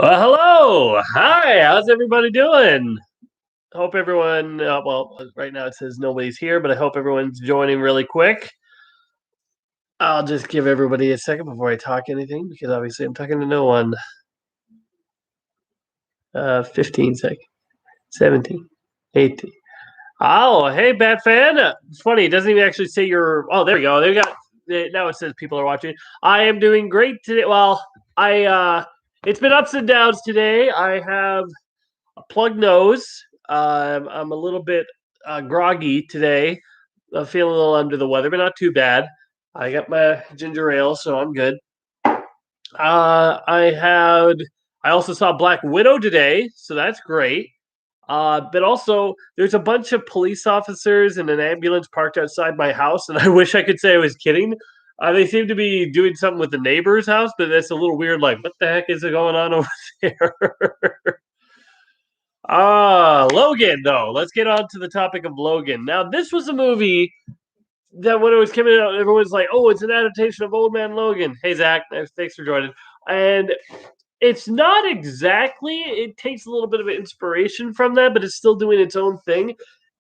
Well, hello. Hi. How's everybody doing? Hope everyone, right now it says nobody's here, but I hope everyone's joining really quick. I'll just give everybody a second before I talk anything because obviously I'm talking to no one. 15 seconds, 17, 18. Oh, hey, Bat Fan. It's funny. It doesn't even actually say your. Oh, there we go. Now it says people are watching. I am doing great today. Well, it's been ups and downs today. I have a plugged nose. I'm a little bit groggy today. I'm feeling a little under the weather, but not too bad. I got my ginger ale, so I'm good. I had. I also saw Black Widow today, so that's great. But also, there's a bunch of police officers and an ambulance parked outside my house, and I wish I could say I was kidding. They seem to be doing something with the neighbor's house, but that's a little weird. Like, what the heck is going on over there? Logan, though. Let's get on to the topic of Logan. Now, this was a movie that when it was coming out, everyone's like, oh, it's an adaptation of Old Man Logan. Hey, Zach, thanks for joining. And it's not exactly, it takes a little bit of inspiration from that, but it's still doing its own thing.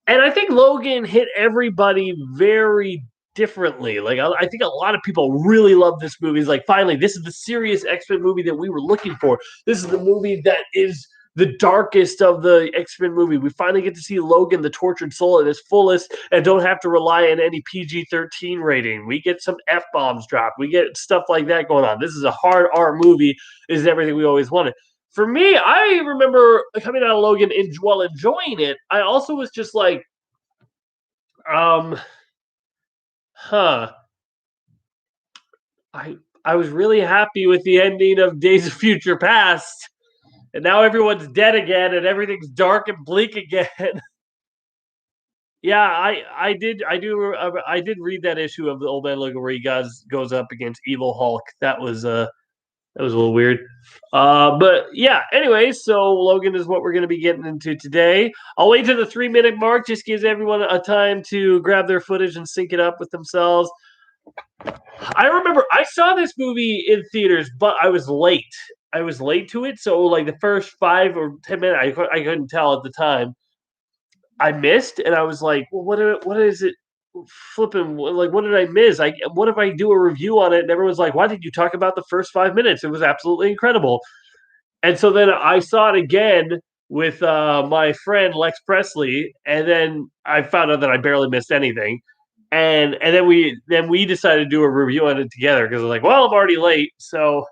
And I think Logan hit everybody very differently. Like, I think a lot of people really love this movie. It's like, finally, this is the serious X-Men movie that we were looking for. This is the movie that is the darkest of the X-Men movie. We finally get to see Logan, the tortured soul, at his fullest, and don't have to rely on any PG-13 rating. We get some F-bombs dropped. We get stuff like that going on. This is a hard R movie. This is everything we always wanted. For me, I remember coming out of Logan while enjoying it. I also was just like, um, huh. I was really happy with the ending of Days of Future Past, and now everyone's dead again, and everything's dark and bleak again. Yeah, I did read that issue of the Old Man Logan where he goes up against Evil Hulk. That was a little weird. But yeah, anyway, so Logan is what we're going to be getting into today. I'll wait to the 3 minute mark, just gives everyone a time to grab their footage and sync it up with themselves. I remember I saw this movie in theaters, but I was late. I was late to it, so like the first 5 or 10 minutes, I couldn't tell at the time. I missed, and I was like, "Well, what is it? Flipping like, what did I miss? What if I do a review on it?" And everyone's like, "Why did you talk about the first 5 minutes? It was absolutely incredible." And so then I saw it again with my friend Lex Presley, and then I found out that I barely missed anything. And then we decided to do a review on it together because I was like, well, I'm already late, so.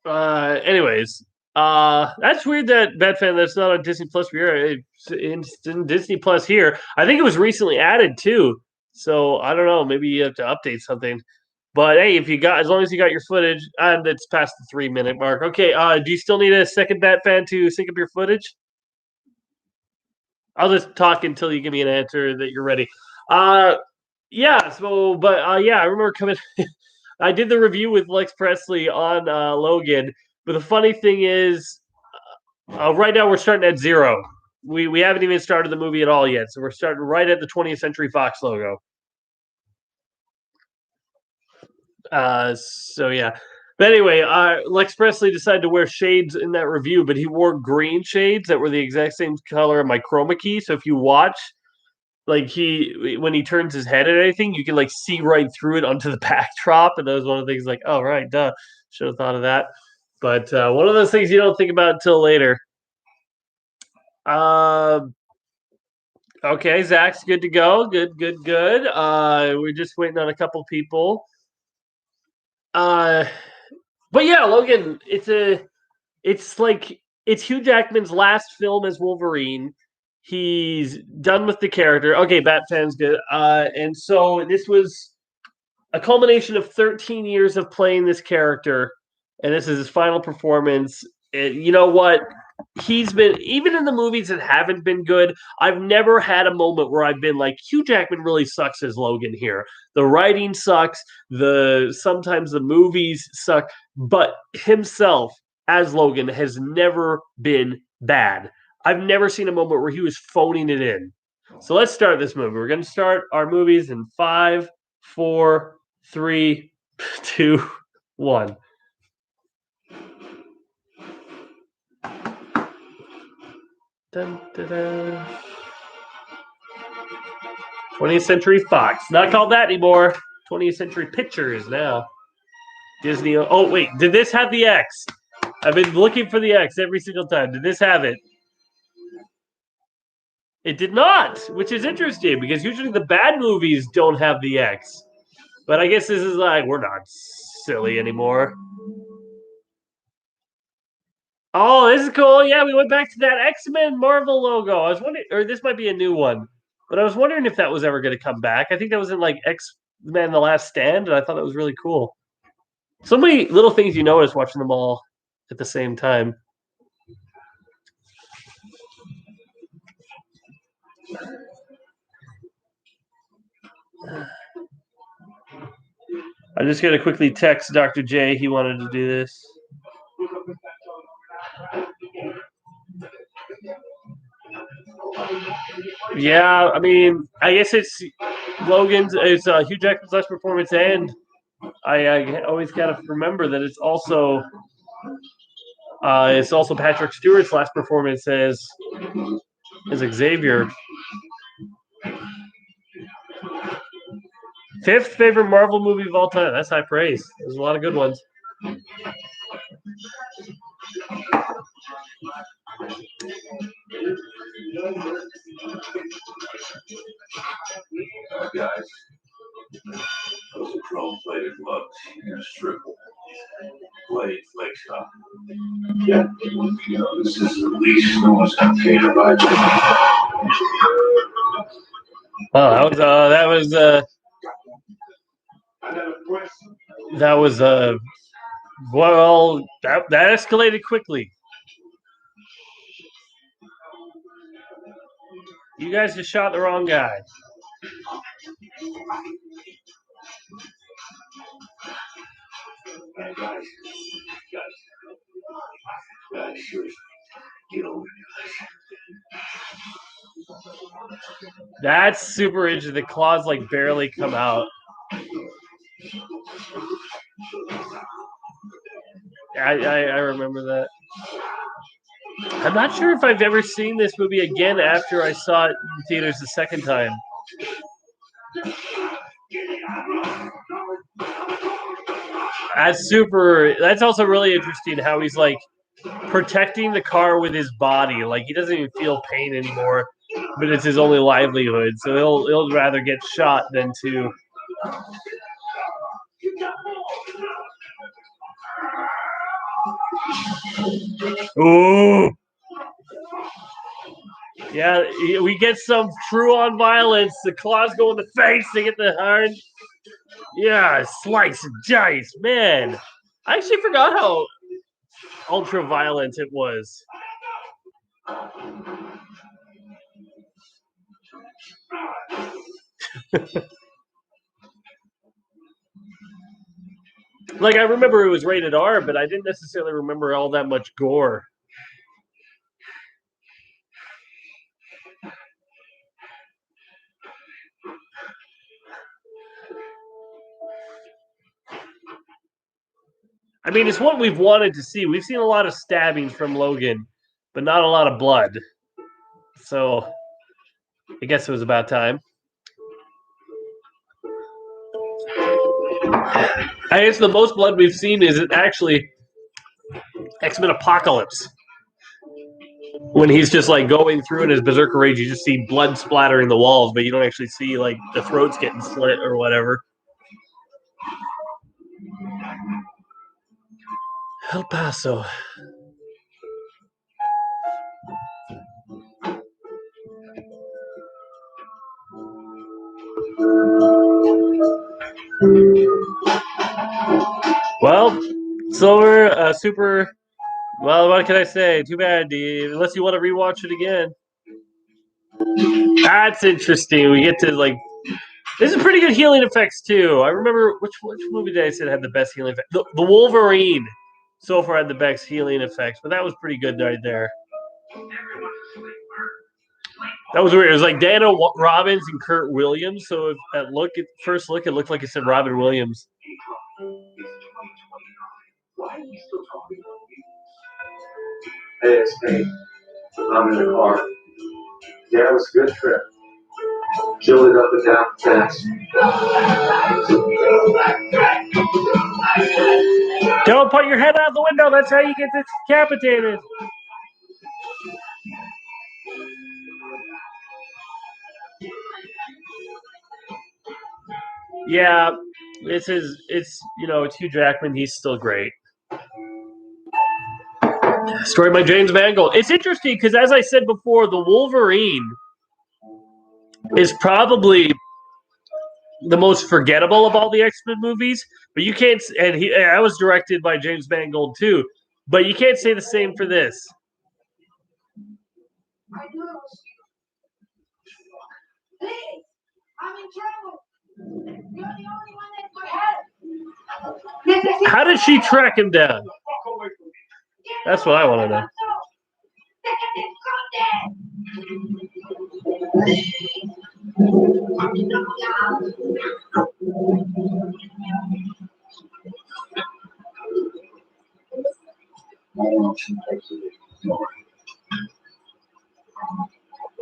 Anyways, that's weird that Batman that's not on Disney Plus here. It's in Disney Plus here. I think it was recently added too. So I don't know. Maybe you have to update something. But hey, if you got as long as you got your footage, and it's past the 3 minute mark. Okay. Do you still need a second Bat fan to sync up your footage? I'll just talk until you give me an answer that you're ready. Uh, yeah. So, but yeah, I remember coming. I did the review with Lex Presley on Logan. But the funny thing is, right now we're starting at zero. We haven't even started the movie at all yet, so we're starting right at the 20th Century Fox logo. So yeah. But anyway, Lex Presley decided to wear shades in that review, but he wore green shades that were the exact same color of my chroma key. So if you watch, like when he turns his head at anything, you can like see right through it onto the backdrop. And that was one of the things like, oh right, duh, should have thought of that. But one of those things you don't think about until later. Um, okay, Zach's good to go. Good, good, good. We're just waiting on a couple people. Uh, but yeah, Logan, it's Hugh Jackman's last film as Wolverine. He's done with the character. Okay, Bat fan's good. And so this was a culmination of 13 years of playing this character, and this is his final performance. And you know what? He's been even in the movies that haven't been good. I've never had a moment where I've been like, Hugh Jackman really sucks as Logan here. The writing sucks. Sometimes the movies suck, but himself as Logan has never been bad. I've never seen a moment where he was phoning it in. So let's start this movie. We're going to start our movies in 5, 4, 3, 2, 1. Dun, dun, dun. 20th Century Fox. Not called that anymore. 20th Century Pictures now. Disney. Oh, wait. Did this have the X? I've been looking for the X every single time. Did this have it? It did not, which is interesting because usually the bad movies don't have the X. But I guess this is like, we're not silly anymore. Oh, this is cool. Yeah, we went back to that X-Men Marvel logo. I was wondering, or this might be a new one, but I was wondering if that was ever going to come back. I think that was in like X-Men The Last Stand, and I thought that was really cool. So many little things you notice watching them all at the same time. I'm just going to quickly text Dr. J. He wanted to do this. Yeah, I mean, I guess it's Logan's. It's Hugh Jackman's last performance, and I always got to remember that it's also Patrick Stewart's last performance as Xavier. Fifth favorite Marvel movie of all time. That's high praise. There's a lot of good ones. Guys, those are chrome-plated gloves and a strip blade flakes off. Yeah, you know, this is the least no one's gonna pay to buy. Oh, that was well, that escalated quickly. You guys just shot the wrong guy. Guys, seriously, get over That's super interesting. The claws like barely come out. I remember that. I'm not sure if I've ever seen this movie again after I saw it in theaters the second time. That's also really interesting how he's like protecting the car with his body. Like he doesn't even feel pain anymore, but it's his only livelihood. So he'll rather get shot than to. Ooh. Yeah, we get some true on violence. The claws go in the face. They get the hard. Yeah, slice and dice. Man, I actually forgot how ultra violent it was. Like I remember it was rated R, but I didn't necessarily remember all that much gore. I mean, it's what we've wanted to see. We've seen a lot of stabbings from Logan, but not a lot of blood. So I guess it was about time. I guess the most blood we've seen is actually X-Men Apocalypse. When he's just like going through in his berserker rage, you just see blood splattering the walls, but you don't actually see like the throats getting slit or whatever. El Paso. Well, Silver, super. Well, what can I say? Too bad, unless you want to rewatch it again. That's interesting. We get to like. This is pretty good healing effects too. I remember which movie did I say had the best healing effects? The Wolverine so far had the best healing effects, but that was pretty good right there. That was weird. It was like Dana Robbins and Kurt Williams. So if at first look, it looked like it said Robin Williams. Hey, I'm in the car. Yeah, it was a good trip. Chilled it up and down fast. Don't put your head out the window. That's how you get decapitated. Yeah, it's Hugh Jackman. He's still great. Story by James Mangold. It's interesting because, as I said before, the Wolverine is probably the most forgettable of all the X-Men movies. But you can't, and I was directed by James Mangold too. But you can't say the same for this. Please, I'm in trouble. You're the only one that could help. How did she track him down? That's what I want to know.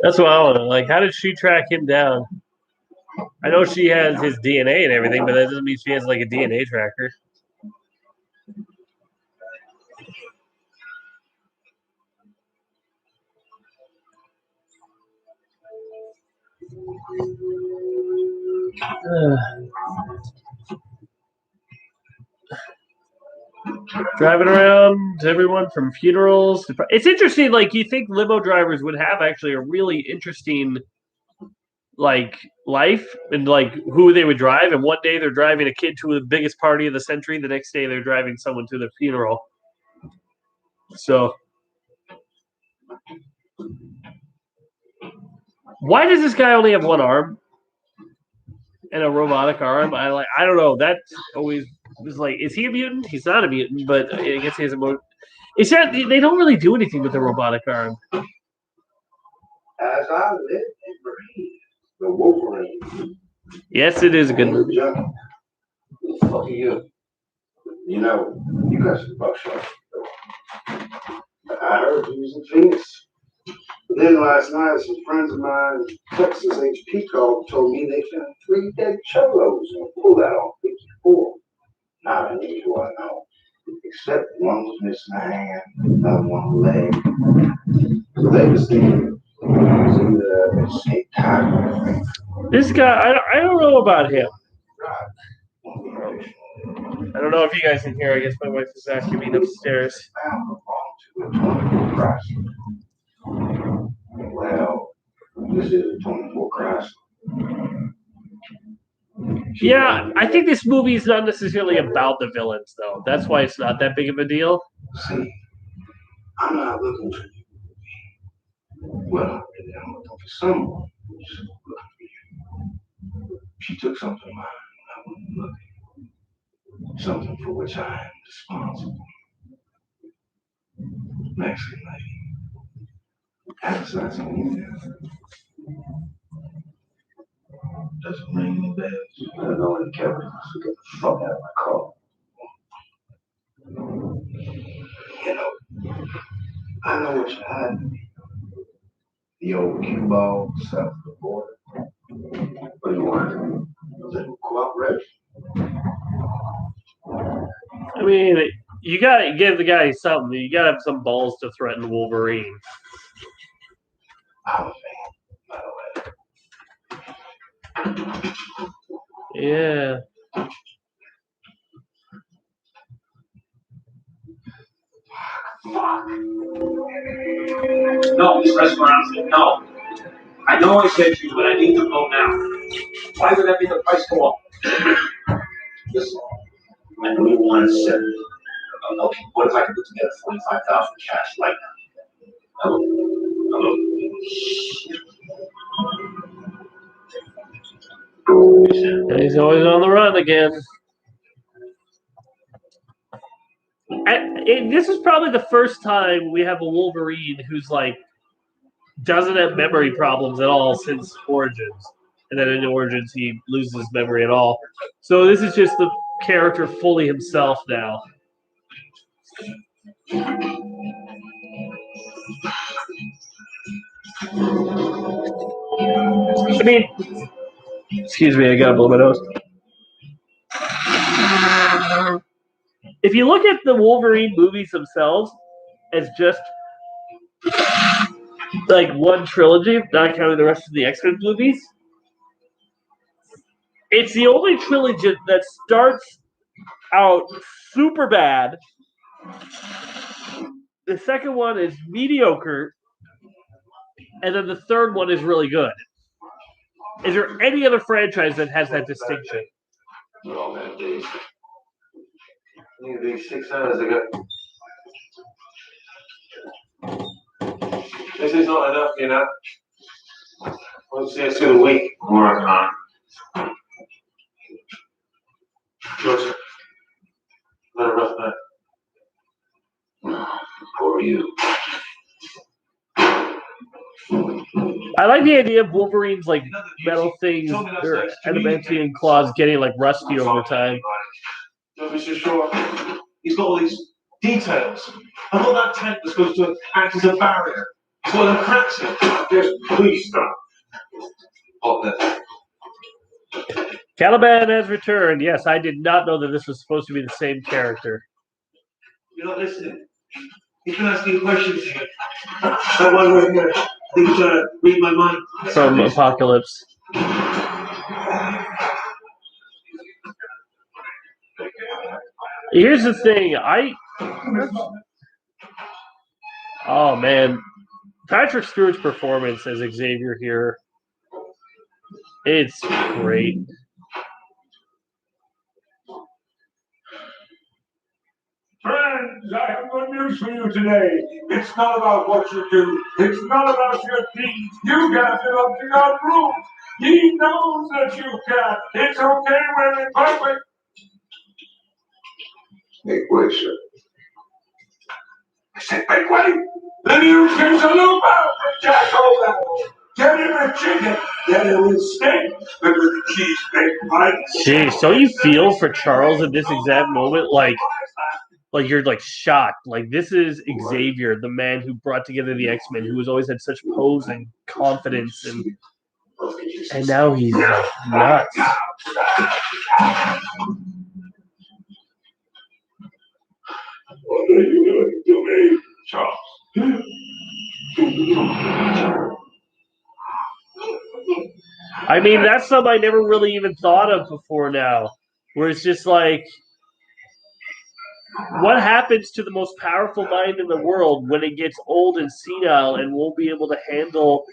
That's what I want to know. Like, how did she track him down? I know she has his DNA and everything, but that doesn't mean she has like a DNA tracker. Driving around, everyone from funerals. It's interesting. Like, you think limo drivers would have actually a really interesting like life and like who they would drive. And one day they're driving a kid to the biggest party of the century. The next day they're driving someone to the funeral. So, why does this guy only have one arm and a robotic arm? I don't know. That always was like, is he a mutant? He's not a mutant, but I guess he has a more. It's that they don't really do anything with the robotic arm. As I live and breathe, the Wolverine. Yes, it is a good movie. Who the fuck are you? You know, you got some buckshot. I heard you was in Phoenix. But then last night, some friends of mine in Texas HP called told me they found 3 dead cholos and pulled out on 54. Not unusual, I know. Except one was missing a hand, another one a leg. So they was thinking it was either a snake tiger. This guy, I don't know about him. I don't know if you guys can hear. I guess my wife is asking me upstairs. Well, this is a 24 Christ. Yeah, I think this movie is not necessarily about the villains, though. That's why it's not that big of a deal. See, I'm not looking for you. Well, I'm looking for someone who's looking for you. She took something of mine when I wasn't looking. Something for which I am responsible. Mexican lady. Emphasizing anything. Doesn't ring any bells. I don't know any Kevin, so get the fuck out of my car. You know, I know what you had. The old cue ball south of the border. What do you want? A little cooperation? I mean, you gotta give the guy something. You gotta have some balls to threaten Wolverine. I'm a fan, by the way. Yeah. No, this restaurant, no. I know I said to you, but I need to go now. Why would that be the price go up? Listen, I know you want to set. Okay, what if I could put together 45,000 cash right now? Hello? Hello? And he's always on the run again. This is probably the first time we have a Wolverine who's like doesn't have memory problems at all since Origins, and then in Origins he loses memory at all. So this is just the character fully himself now. I mean, excuse me, I gotta blow my nose. If you look at the Wolverine movies themselves as just like one trilogy, not counting the rest of the X-Men movies, it's the only trilogy that starts out super bad. The second one is mediocre, and then the third one is really good. Is there any other franchise that has that distinction? All that days. These 6 hours ago. This is not enough, you know. Let's see us through the week. More on. Joseph, not a rough night. Poor you. I like the idea of Wolverine's like metal things or adamantium claws getting like rusty over time. Mr. Shaw, he's got all these details. I thought that tank was supposed to act as a barrier. It's one of the cracks in it. Just please stop. Oh, that. Caliban has returned. Yes, I did not know that this was supposed to be the same character. You're not listening. He's been asking questions to you. That one right here. He's trying to read my mind. From Apocalypse. Here's the thing. Oh, man. Patrick Stewart's performance as Xavier here, it's great. Friends, I have good news for you today. It's not about what you do. It's not about your deeds. You got to up to God's rules. He knows that you can. It's okay when in public. Make way, sir. I said, make way. Then you can salute out for Jack O'Bell. Get him a chicken. Get him a steak. Remember the cheese baked bites. Jeez, don't you feel for Charles at this exact moment? Like you're like shocked. Like this is Xavier, the man who brought together the X-Men, who has always had such pose and confidence, and now he's nuts. What are you doing to me, Charles? I mean, that's something I never really even thought of before now, where it's just like, what happens to the most powerful mind in the world when it gets old and senile and won't be able to handle?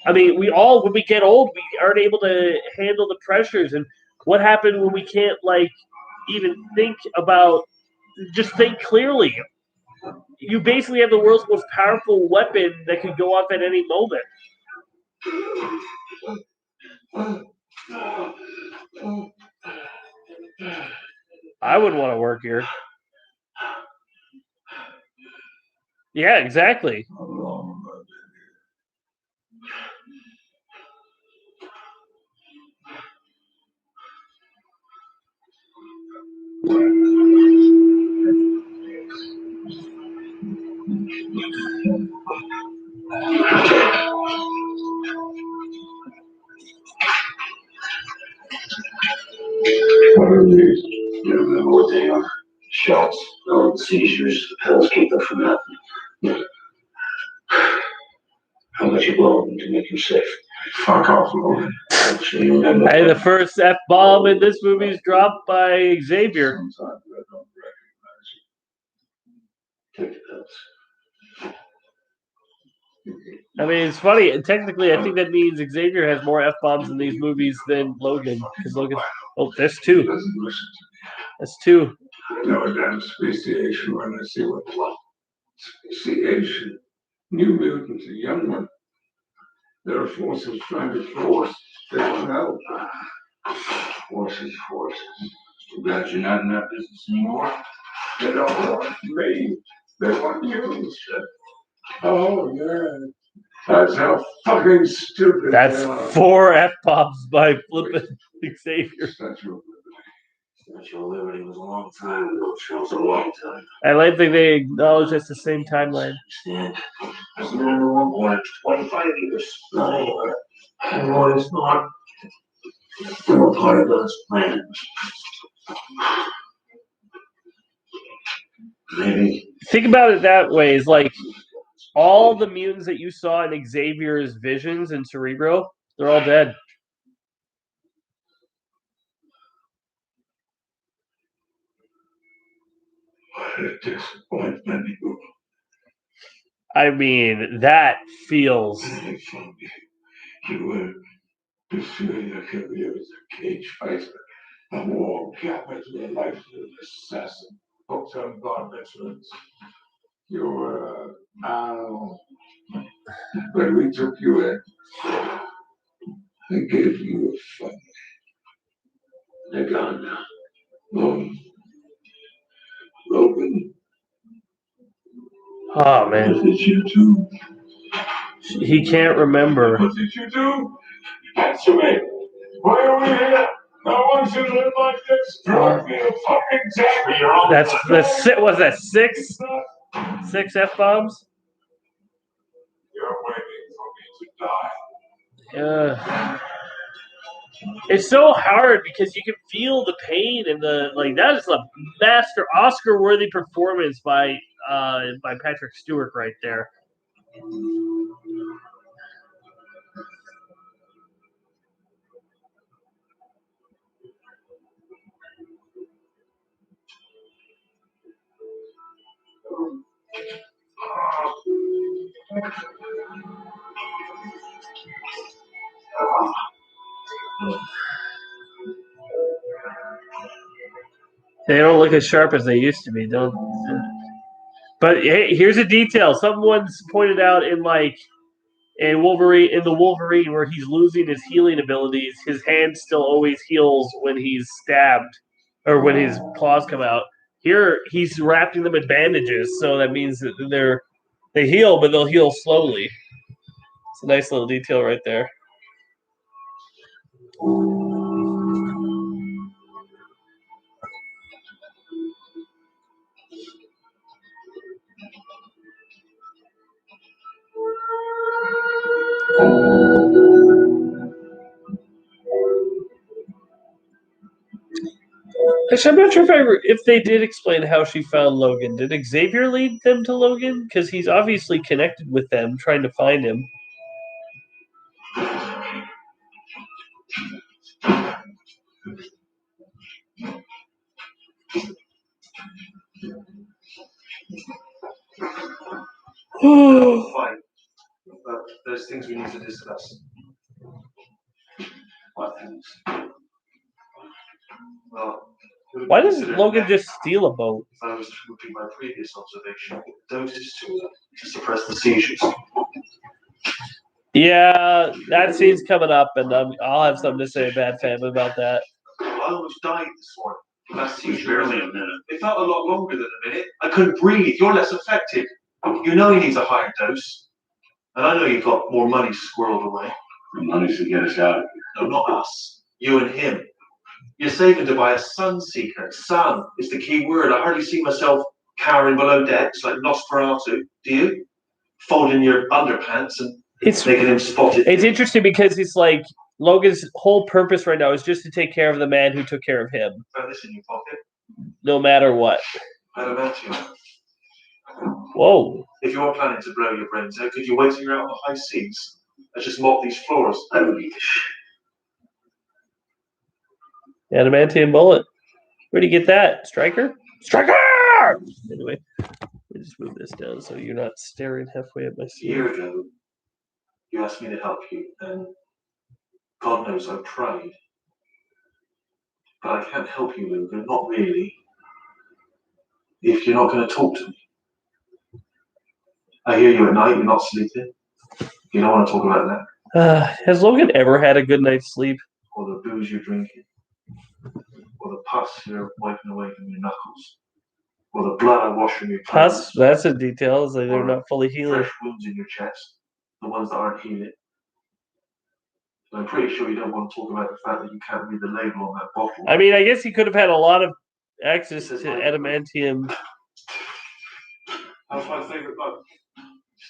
I mean, when we get old, we aren't able to handle the pressures. And what happened when we can't, like, even think clearly? You basically have the world's most powerful weapon that could go off at any moment. I wouldn't want to work here. Yeah, exactly. What they are. Shots, seizures, pills keep them from nothing. How much you blow them to make you safe? Fuck off, Logan. Hey, the first F-bomb in this movie is dropped by Xavier. Take the pills. I mean, it's funny. Technically, I think that means Xavier has more F-bombs in these movies than Logan. Because Logan... Oh, there's two. That's two. I know a damn speciation when I see what plot. Speciation. New mutants, a young one. There are forces trying to force their own help. Forces. Too bad you're not in that business anymore. They don't want me. They want you instead. Oh, yeah. That's how fucking stupid. That's 4 F-bombs by flipping Xavier. Statue of Liberty was a long time ago. It was a long time. I like that they acknowledge it's the same timeline. Stand. As the number one boy for 25 years. Everyone is not. We're part of God's plan. Maybe. Think about it that way. Is like all the mutants that you saw in Xavier's visions in Cerebro, they're all dead. What a disappointment. I mean, that feels. You were pursuing a career as a cage fighter, a war capital, a life of an assassin, hooked on God veterans. You were when we took you in, I gave you a family. They're gone now. Logan. Oh man. What did you do? He can't remember. What did you do? Answer me. Why are we here? No one should live like this. Drug me a fucking Xavier. That's was that six F-bombs? You're waiting for me to die. It's so hard because you can feel the pain and the like. That is a master Oscar-worthy performance by Patrick Stewart right there. They don't look as sharp as they used to be, don't. But hey, here's a detail. Someone's pointed out in the Wolverine where he's losing his healing abilities, his hand still always heals when he's stabbed or when his claws come out. Here he's wrapping them in bandages, so that means that they heal, but they'll heal slowly. It's a nice little detail right there. Actually, I'm not sure if they did explain how she found Logan. Did Xavier lead them to Logan? Because he's obviously connected with them, trying to find him. Fine. But there's things we need to discuss. What things? Well, Why does Logan just steal a boat? If I was to repeat my previous observation, doses to suppress the seizures. Yeah, that scene's coming up, and I'll have something to say about Fam about that. I almost died this morning. That seizure barely a minute. It felt a lot longer than a minute. I couldn't breathe. You're less affected. You know he needs a higher dose. And I know you've got more money squirreled away. The money's to get us out of here. No, not us. You and him. You're saving to buy a Sunseeker. Sun is the key word. I hardly see myself cowering below decks like Nosferatu. Do you? Folding your underpants and making him spotted. It's interesting because it's like Logan's whole purpose right now is just to take care of the man who took care of him. Found this in your pocket? No matter what. Adamantium. Whoa. If you are planning to blow your brains out, could you wait till you're out on the high seas and just mop these floors? I don't need this. Adamantium bullet. Where'd you get that? Striker? Striker! Anyway, let me just move this down so you're not staring halfway at my A screen. year ago, you asked me to help you, and God knows I've tried. But I can't help you, Logan, not really. If you're not going to talk to me. I hear you at night, you're not sleeping. You don't want to talk about that. Has Logan ever had a good night's sleep? Or the booze you're drinking. Or the pus you're wiping away from your knuckles. Or the blood I wash from your Pus? That's a detail. It's like they're not fully healing. Fresh wounds in your chest. The ones that aren't healing. And I'm pretty sure you don't want to talk about the fact that you can't read the label on that bottle. I mean, I guess he could have had a lot of access to adamantium. That's my favorite book.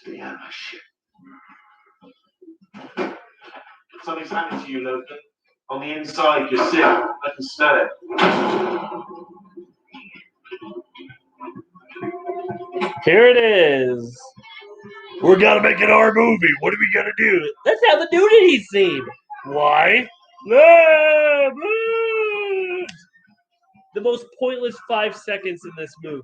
Stay out of my shit. Something's happened to you, Logan. On the inside, you're sick. I can smell it. Here it is. We're gonna make it our movie. What are we gonna do? Let's have the nudity scene. Why? Ah, ah. The most pointless 5 seconds in this movie.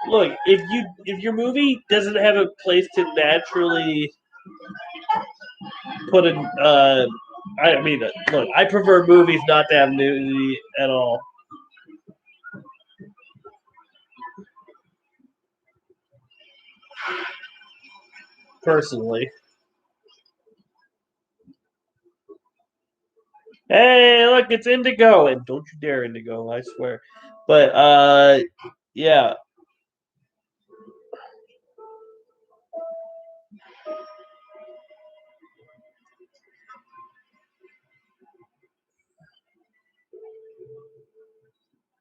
Look, if your movie doesn't have a place to naturally put in, I mean, look, I prefer movies not to have nudity at all. Personally. Hey, look, it's Indigo, and don't you dare Indigo, I swear. But yeah.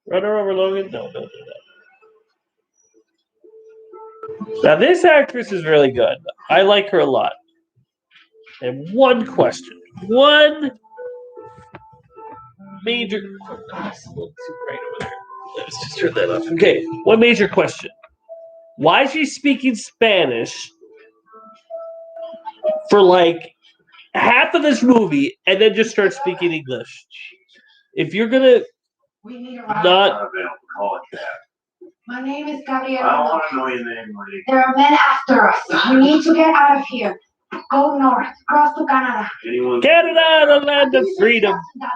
Run her over, Logan? No, don't do that. Now, this actress is really good. I like her a lot. And one question. One major... That's a little too bright over there. Let's just turn that off. Okay, one major question. Why is she speaking Spanish for like half of this movie and then just start speaking English? If you're gonna not... My name is I Gabriela. don't want to know your name, Marie. There are men after us. We need to get out of here. Go north, cross to Canada. Anyone? Canada, the land of freedom. Where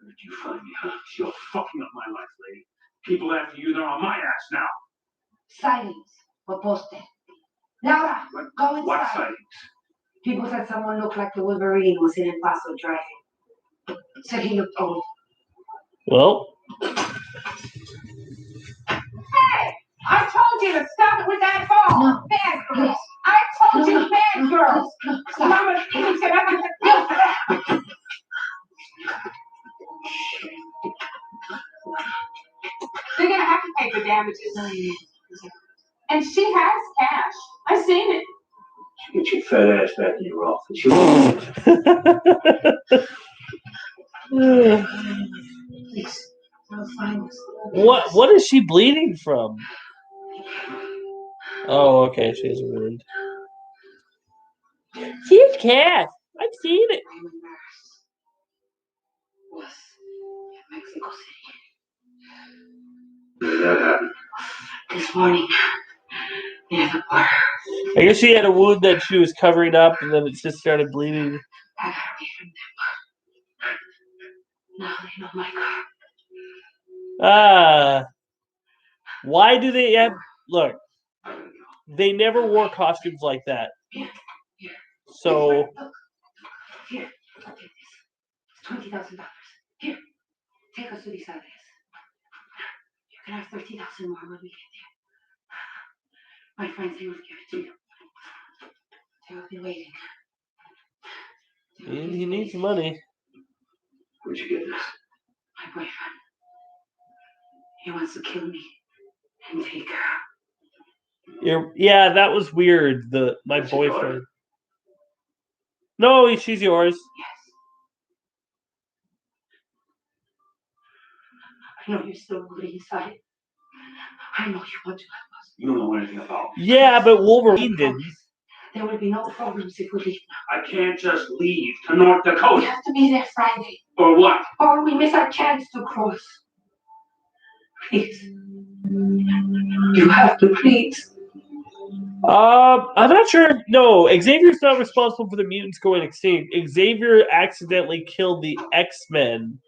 did you find me, huh? You're fucking up my life, lady. People after you, they're on my ass now. Sightings were posted. Laura, go What inside. sightings? People said someone looked like the Wolverine was in El Paso driving. Said he looked old. Well, Hey! I told you to stop it with that phone. No. Bad girls. I told you bad girls. Mama, you said I'm gonna... They're gonna have to pay for damages. And she has cash. I've seen it. Get your fat ass back in your office. Please, I'll find this. what is she bleeding from? Oh, okay, she has a wound. She's cat. I've seen it. I'm embarrassed. Was in Mexico City. When did that happen? This morning, near the border. I guess she had a wound that she was covering up, and then it just started bleeding. I got away from them. Now they know my car. Why do they have... Look, they never wore costumes like that. Here. So... Here, take this. It's $20,000. Here, take us to these areas. You can have 30,000 more when we get there. My friends, they will give it to you. They will be waiting. He needs money. Where'd you get this? My boyfriend. He wants to kill me and take her. Yeah, that was weird. My That's your boyfriend. No, she's yours. Yes. I know you're still rooting inside. I know you want to help us. You don't know anything about me. Yeah, but Wolverine didn't. There will be no problems if we leave now. I can't just leave to North We Dakota. have to be there Friday, Or what? or we miss our chance to cross. Please. You have to please. I'm not sure. No, Xavier's not responsible for the mutants going extinct. Xavier accidentally killed the X-Men.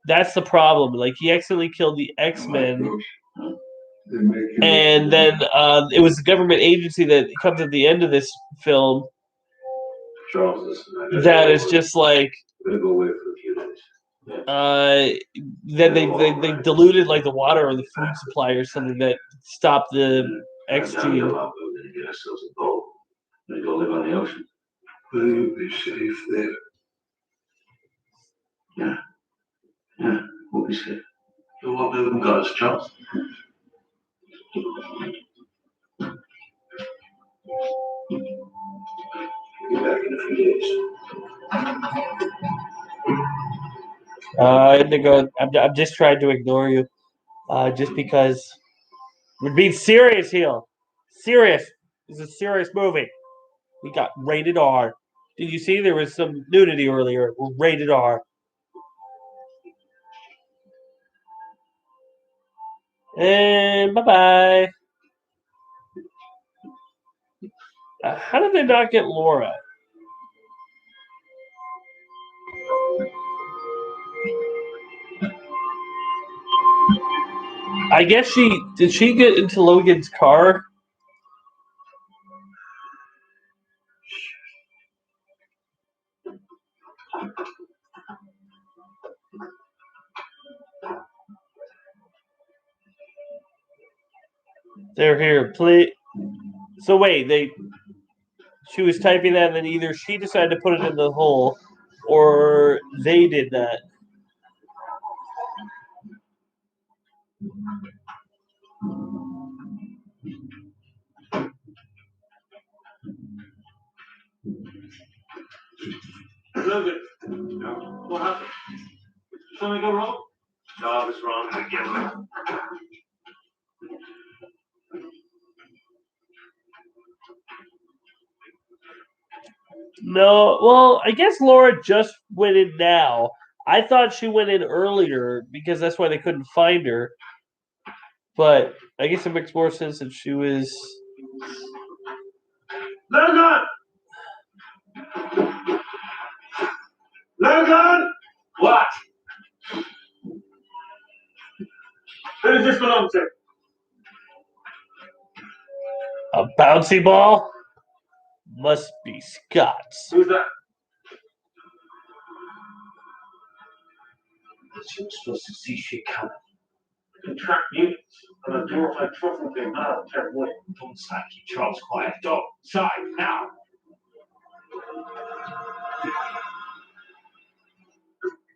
That's the problem. Like, he accidentally killed the X-Men. And then it was the government agency that comes at the end of this film that is just like... I'm gonna go away for a few days. then they diluted like the water or the food supply or something that stopped the X We're gene. gonna get ourselves a boat. We're gonna go live on the ocean. Will you be safe there? Yeah. Yeah, we'll be safe. What Logan got us, Charles? Be back in a few days. Indigo, I'm just trying to ignore you. Just because we're being serious here. Serious. It's a serious movie. We got rated R. Did you see there was some nudity earlier? We're rated R. And bye-bye. How did they not get Laura? I guess did she get into Logan's car? They're here, please. So wait, she was typing that, and then either she decided to put it in the hole, or they did that. Logan, what happened? Did something go wrong? No, I was wrong. I get it. No, well, I guess Laura just went in now. I thought she went in earlier because that's why they couldn't find her. But I guess it makes more sense if she was. Logan! Logan! What? Who does this belong to? A bouncy ball? Must be Scott's. Who's that? She was supposed to see shit coming. Track units. And a glorified truffle thing. Now, terrible. Don't start, keep Charles quiet. Don't. Side, now.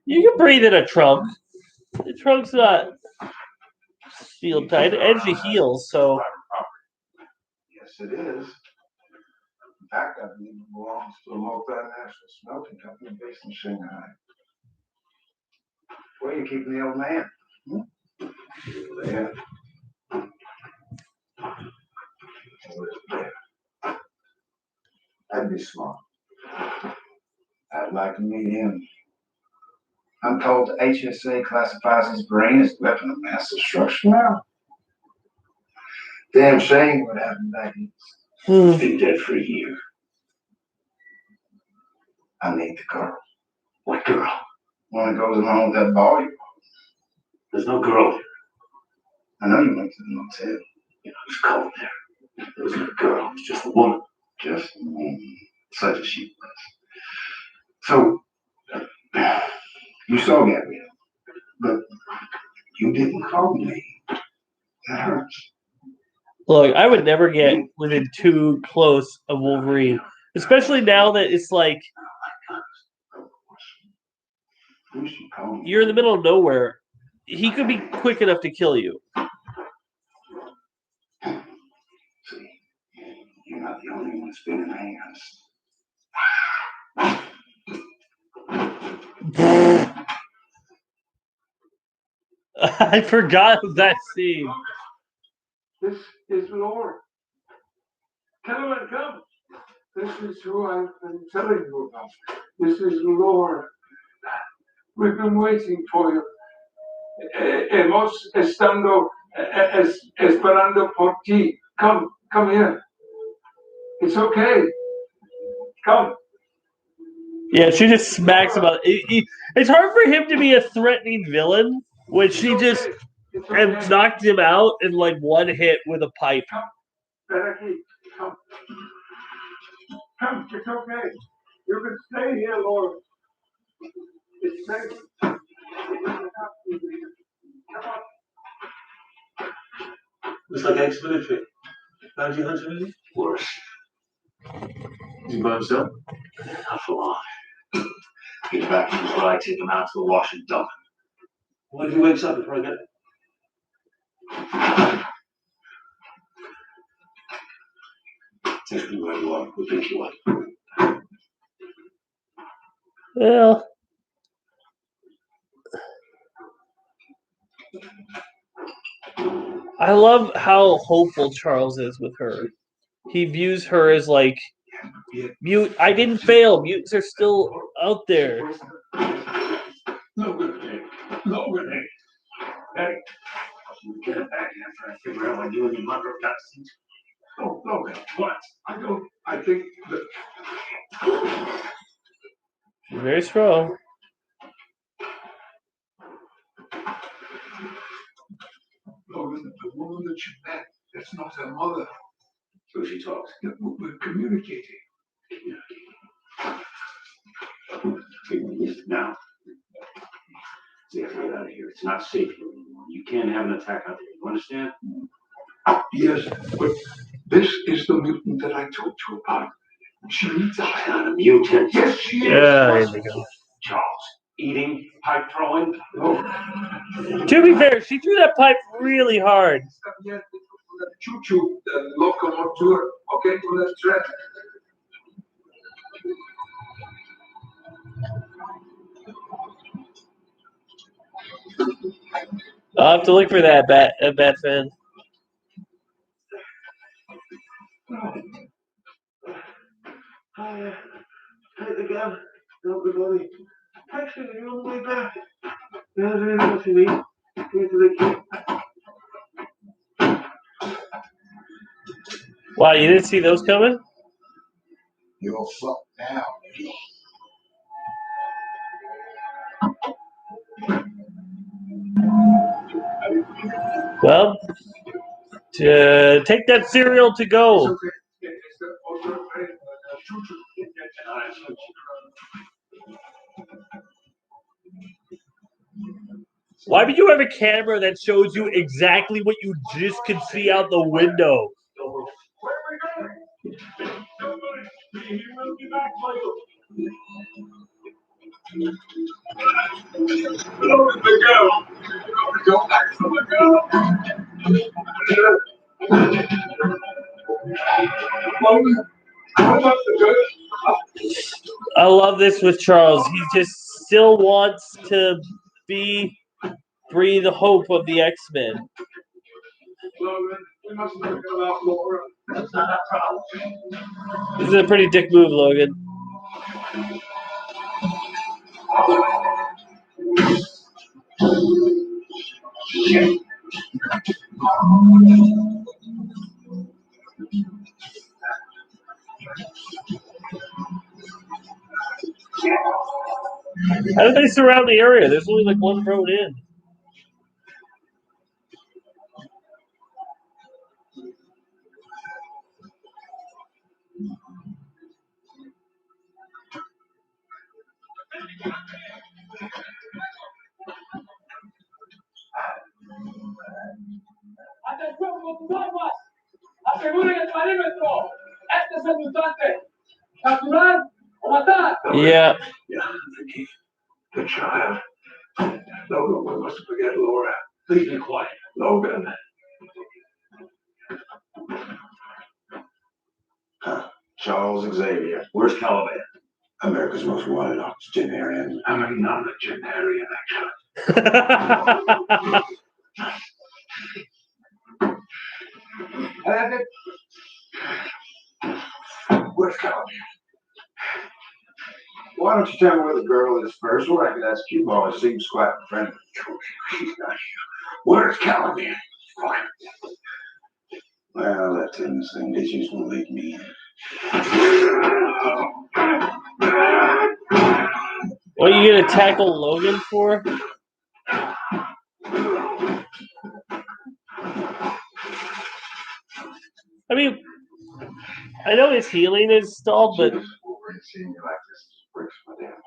You can breathe in a trunk. The trunk's not sealed tight, and she heals, so. Yes, it is. In fact, I believe it belongs to a multinational smelting company based in Shanghai. Where are you keeping the old man? There. There. That'd be smart. I'd like to meet him. I'm told the HSA classifies his brain as a weapon of mass destruction now. Damn shame what happened back in. Been dead for a year. I need the girl. What girl? One that goes along with that ball you. There's no girl here. I know you went to the motel. You know, it was cold there. There wasn't a girl. It was just a woman. Just a woman. Such as she was. So, you saw Gabrielle, but you didn't call me. That hurts. Look, I would never get within too close of Wolverine, especially now that it's like you're in the middle of nowhere. He could be quick enough to kill you. See, you're not the only one spinning hands. I forgot that scene. This is Laura. Come and come. This is who I've been telling you about. This is Laura. We've been waiting for you. Hemos estando esperando por ti. Come here. It's okay. Come. Yeah, she just smacks him up. It's hard for him to be a threatening villain when she just and knocked him out in like one hit with a pipe. Come. Becky, come. Come, it's okay. You can stay here, Laura. It's safe. Come on. Looks like ex-military. Bounty hunter, really? Worse. Is he by himself? Not for long. Get back to where I take him out to the wash and dump him. What if he wakes up before I get it? Take me where you are. Who think you are? Well, I love how hopeful Charles is with her. He views her as like mute. I didn't fail. Mutants are still out there. Logan, hey. Logan, hey. Hey. Get it back here after I figure out what you and your mother got to see. Oh, Logan, what? I think that. She's very strong. Logan, the woman that you met, that's not her mother. So she talks. Yeah, we're communicating. Now, get out of here. It's not safe here anymore. You can't have an attack out there. You understand? Yes, but this is the mutant that I told you about. She needs a not a mutant. Yes, she is. Yeah, there we go. Charles, eating, pipe throwing. No. To be fair, she threw that pipe really hard. Choo-choo, the locomotive. Okay, well, that's right. I'll have to look for that bat fan. Hey again. Everybody. Actually, you're on the way back. There's anything else you need? Wow, you didn't see those coming? You're fucked now. Well, take that cereal to go. Why do you have a camera that shows you exactly what you just could see out the window? Where are we going? He will be back for you. The girl. Go back to the girl. I love this with Charles. He just still wants to breathe the hope of the X-Men. Logan, we must talk about Laura. That's not a problem. This is a pretty dick move, Logan. How did they surround the area? There's only like one road in. Atención, continuamos. Aseguren el perímetro. Este es el mutante. Capturar o matar. Yeah. Yeah, Vicky. The child. Logan, we must forget Laura. Please be quiet. Logan. Charles Xavier. Where's Caliban? America's most wanted octogenarian. I mean, not a genarian, actually. Where's Caliban? Why don't you tell me where the girl is first? Well, I could ask you while I seem squat in front of she's not here. Where's Caliban? Well, that tennis thing issues will leave me in. What are you gonna tackle Logan for? I mean, I know his healing is stalled, but Seeing you like this breaks my damn heart.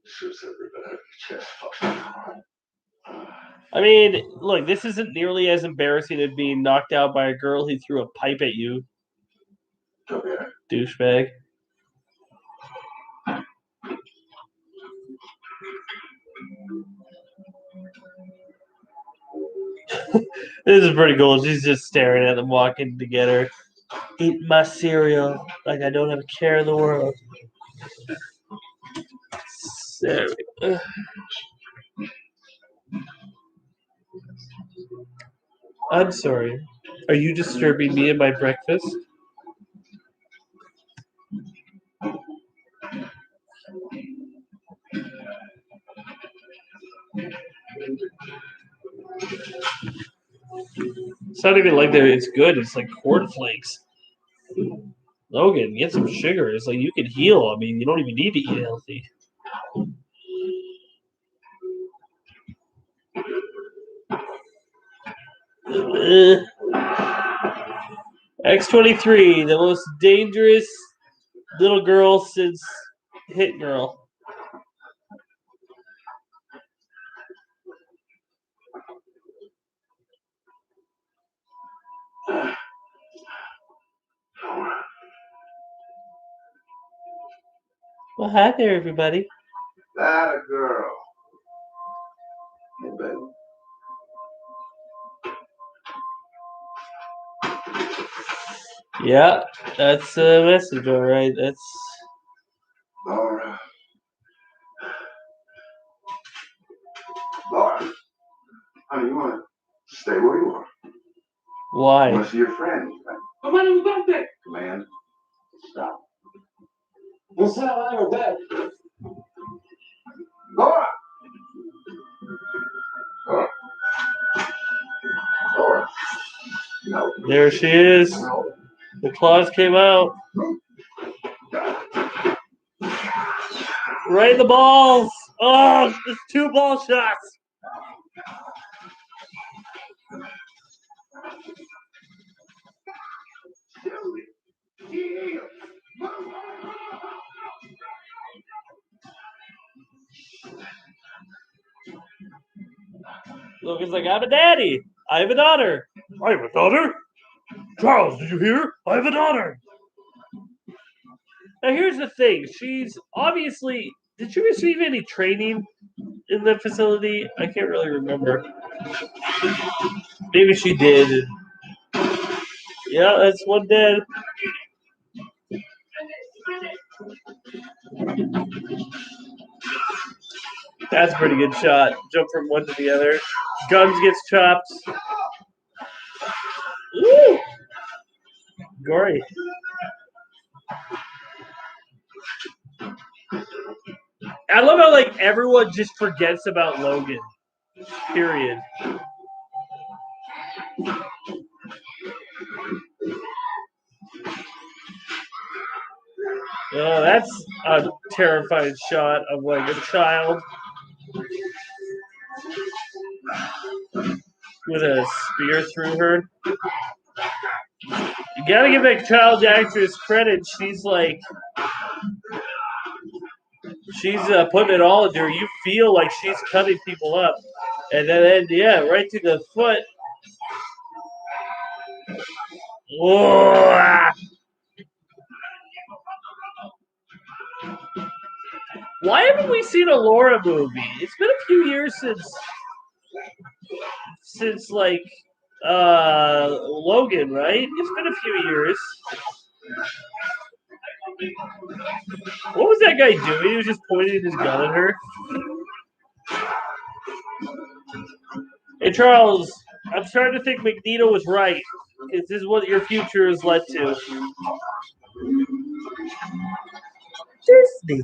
Shoots every bit out of your chest. Fucks my heart. I mean, look, this isn't nearly as embarrassing as being knocked out by a girl who threw a pipe at you. Come here. Douchebag. This is pretty cool. She's just staring at them walking together. Eat my cereal like I don't have a care in the world. So, I'm sorry. Are you disturbing me in my breakfast? It's not even like that. It's good. It's like cornflakes. Logan, get some sugar. It's like you can heal. I mean, you don't even need to eat healthy. X-23, the most dangerous little girl since Hit Girl. Well, hi there, everybody. That a girl. Hey, baby. Yeah, that's a message, all right. That's Laura. Laura. Honey, you want to stay where you are? You why. want to see your friend? Right? Commander Dante! Command. Stop. You said I was dead. Laura! Laura. Laura. No. There she is. No. The claws came out. Right in the balls. Oh, it's 2 ball shots. Logan's like, I have a daddy. I have a daughter. I have a daughter? Charles, did you hear? I have a daughter. Now, here's the thing. She's obviously... Did she receive any training in the facility? I can't really remember. Maybe she did. Yeah, that's one dead. That's a pretty good shot. Jump from one to the other. Guns gets chopped. Woo! Gory. I love how like everyone just forgets about Logan. Period. Oh, that's a terrifying shot of like a child with a spear through her. You gotta give that child actress credit. She's like, she's putting it all into her. You feel like she's cutting people up, and then yeah, right to the foot. Whoa! Why haven't we seen a Laura movie? It's been a few years since like Logan, right? It's been a few years. What was that guy doing? He was just pointing his gun at her. Hey Charles, I'm starting to think Magneto was right. This is what your future has led to. Disney.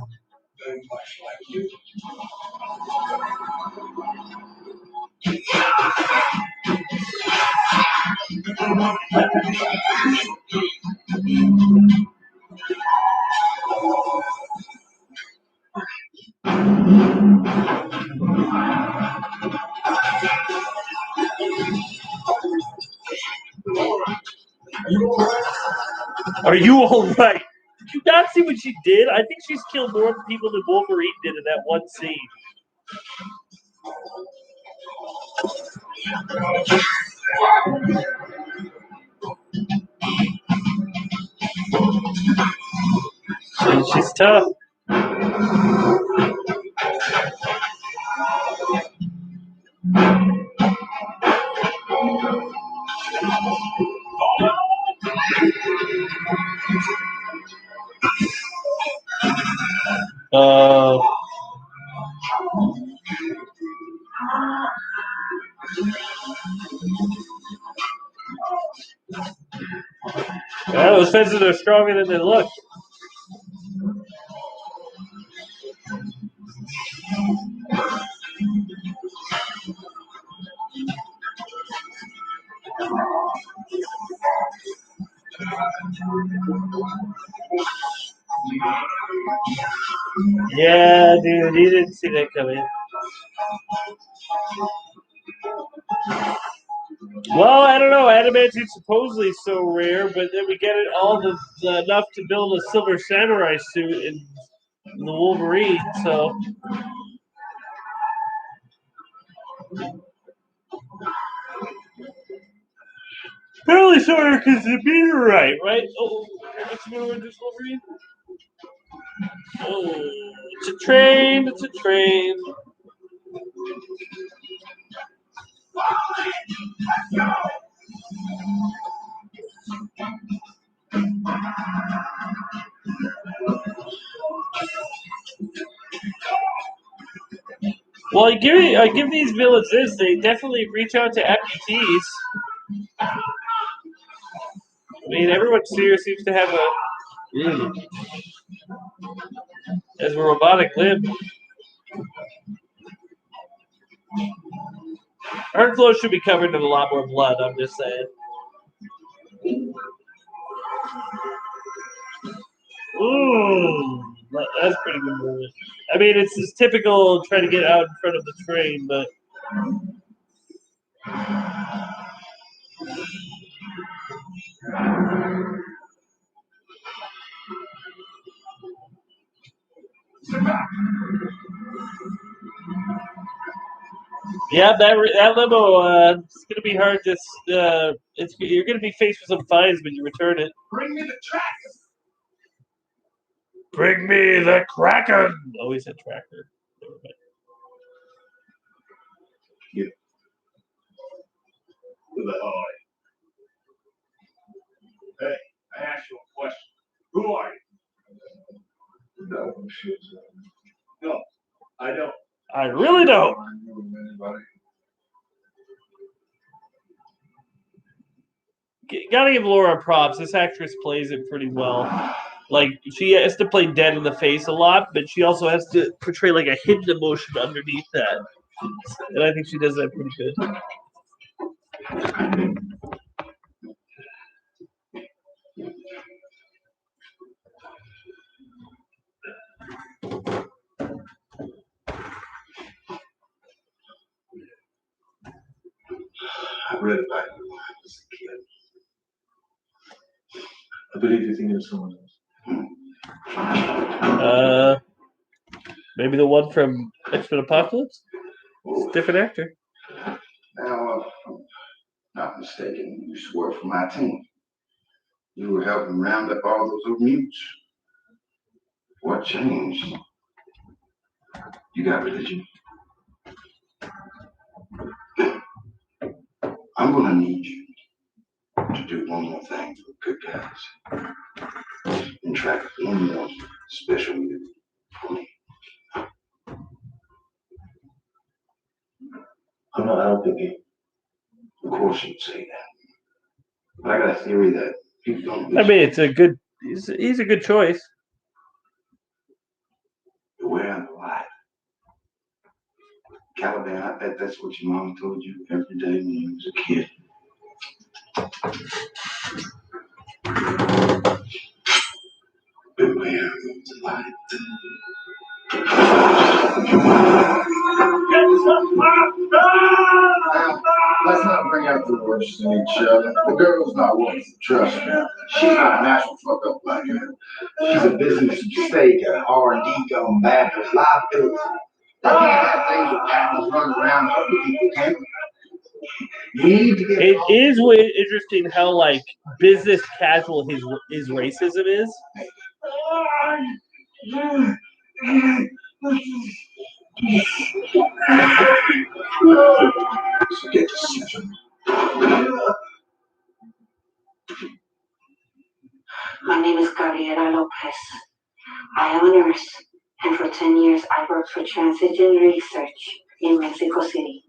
Are you all right? Did you not see what she did? I think she's killed more people than Wolverine did in that one scene. She's tough. those fences are stronger than they look. Yeah, dude, he didn't see that coming. Well, I don't know. Adamantium's supposedly so rare, but then we get it all enough to build a silver samurai suit in the Wolverine. So fairly sure because the meteorite, right? Oh, what's going on with this Wolverine? Oh, it's a train. It's a train. Well, I give these villains this. They definitely reach out to amputees. I mean, everyone here seems to have as a robotic limb. Her clothes should be covered in a lot more blood. I'm just saying. Ooh, that's pretty good movie. I mean, it's just typical trying to get out in front of the train, but. Yeah, that limo. It's gonna be hard to. You're gonna be faced with some fines when you return it. Bring me the tracker. Bring me the Kraken. Always a tracker. You. Who the hell are you? Hey, I asked you a question. Who are you? No, shit. No, I don't. I really don't. Gotta give Laura props. This actress plays it pretty well. Like, she has to play dead in the face a lot, but she also has to portray like a hidden emotion underneath that. And I think she does that pretty good. I read about you when I was a kid. I believe you're thinking of someone else. Maybe the one from X-Men Apocalypse? It's a different actor. Now, if I'm not mistaken, you used to work for my team. You were helping round up all those old mutes. What changed? You got religion. I'm gonna need you to do one more thing for good guys. And track one more special mutant for me. I'm not helping you. Of course you'd say that. But I got a theory that people don't. I mean, it's a good. He's a good choice. You're wearing the light. Caliban, I bet that's what your mom told you every day when you was a kid. Good man, the light. Now, let's not bring out the worst in each other. The girl's not one to trust me. She's not a natural fuck up like that. She's a business mistake, an R&D gone bad, there's liability. They can't have things with animals running around and other people can't. You need to get It is interesting how like business casual his racism is. Get to center. My name is Gabriela Lopez. I am a nurse, and for 10 years I worked for Transigen Research in Mexico City.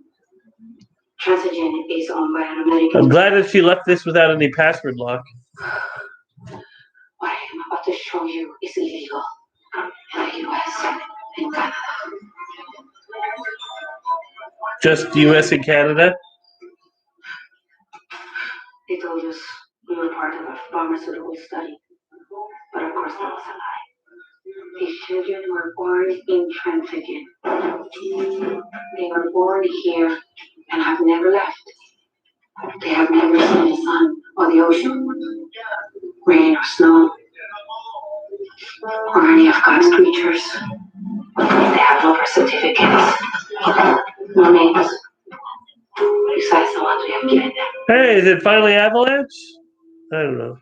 Transigen is owned by an American. I'm glad that she left this without any password lock. to show you is illegal in the U.S. and Canada. Just U.S. and Canada? They told us we were part of a pharmaceutical study, but of course that was a lie. These children were born in Trenthagen. They were born here and have never left. They have never seen the sun or the ocean, rain or snow, or any of God's creatures. They have no birth certificates, no names, besides the ones we have given them. Hey, is it finally Avalanche? I don't know.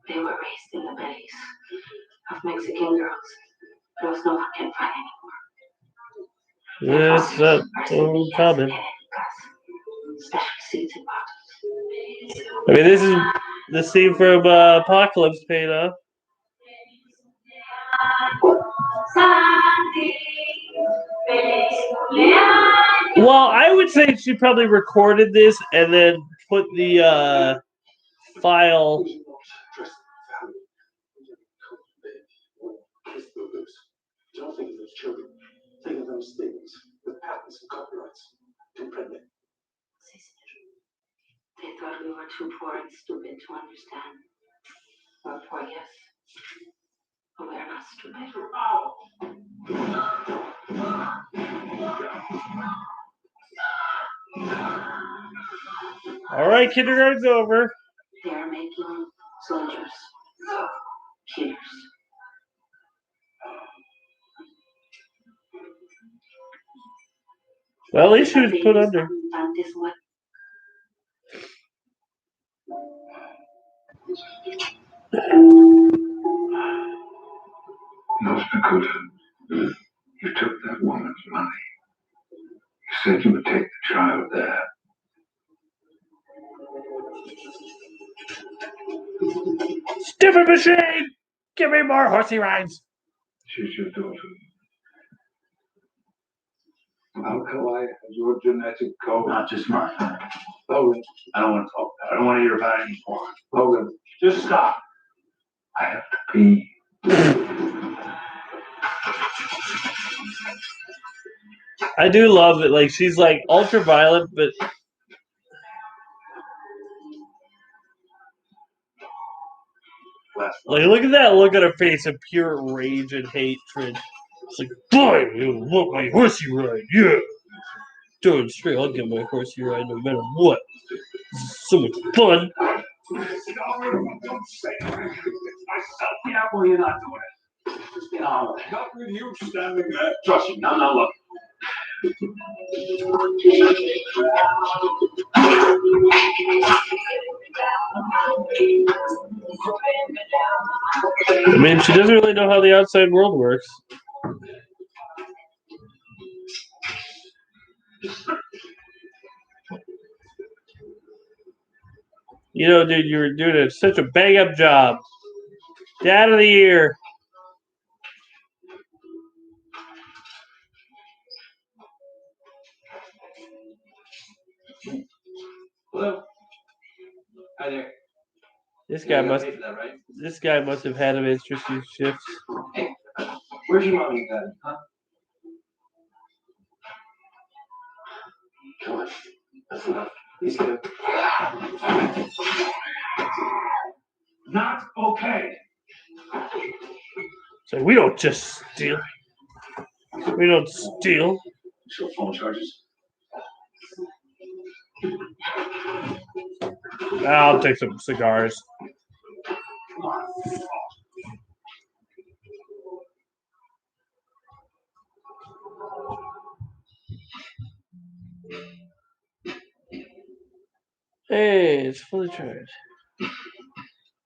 They were raised in the bellies of Mexican girls. Girls no one can find anymore. It's so common. Special seeds and bottles. I mean, this is the scene from Apocalypse paid off. Well, I would say she probably recorded this and then put the file. Don't think of those children. Think of those things with patents and copyrights. Comprende? They thought we were too poor and stupid to understand. We're poor, yes, but we're not stupid. All right, kindergarten's over. They are making soldiers, killers. Well, at least she was put under. This what? No, Dakota. You took that woman's money. You said you would take the child there. Stupid machine! Give me more horsey rides. She's your daughter. How can I have your genetic code? Not just mine. Logan. I don't want to talk about it. I don't want to hear about it anymore. Logan. Just stop. I have to pee. I do love it. Like, she's like ultra violent, but like, look at that look on her face of pure rage and hatred. It's like, fine, you want my horsey ride, yeah. Darn straight, I'll get my horsey ride no matter what. This is so much fun. Don't say it. Myself. Yeah, well, you're not doing it. Just get on with it. Not with you standing there. Trust me. No, look. I mean, she doesn't really know how the outside world works. You know, dude, you were doing such a bang-up job. Dad of the year. Hello. Hi there. This guy must. That, right? This guy must have had him interesting shifts. Hey, where's your mommy and daddy, huh? Come on. That's enough. He's good. Not okay. So we don't just steal. We don't steal. Show phone charges. I'll take some cigars. Hey, it's fully charged.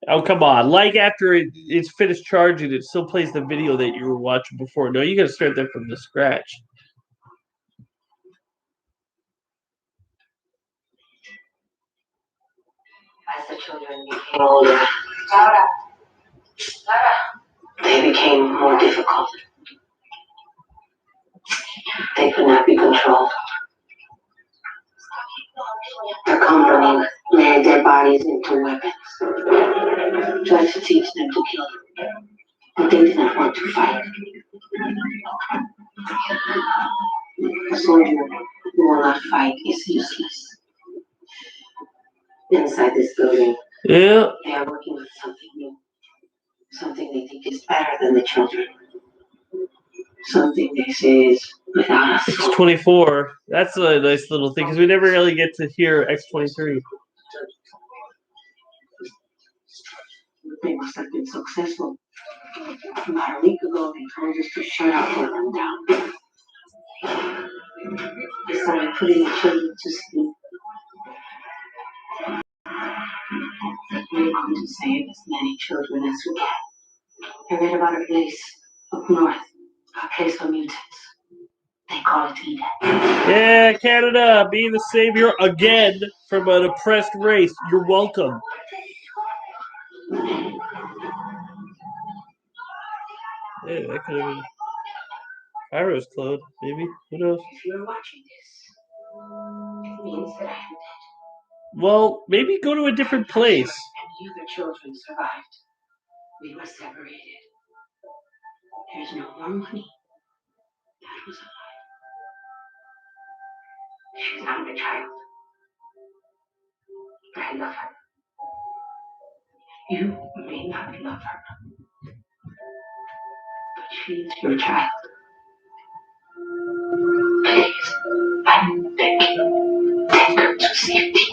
Oh, come on. Like, after it's finished charging, it still plays the video that you were watching before. No, you got to start that from the scratch. As the children became older, they became more difficult. They could not be controlled. The company made their bodies into weapons, tried to teach them to kill them. they didn't want to fight. A soldier who will not fight is useless. Inside this building, Yeah. they are working on something new. Something they think is better than the children. Something they say is without us. X-24. That's a nice little thing because we never really get to hear X-23. They must have been successful. About a week ago, they told us to shut up or them down. They started putting the children to sleep. We want to save as many children as we can. I read about a place up north, a place for mutants. They call it Eden. Yeah, Canada, being the savior again from an oppressed race. You're welcome. Yeah, that could have been Pyro's clone, maybe. Who knows? If you're watching this, it means that I am dead. Well, maybe go to a different place. And the other children survived. We were separated. There's no more money. That was a lie. She's not my child. I love her. You may not love her, but she is your child. Please, I'm begging you, take her to safety.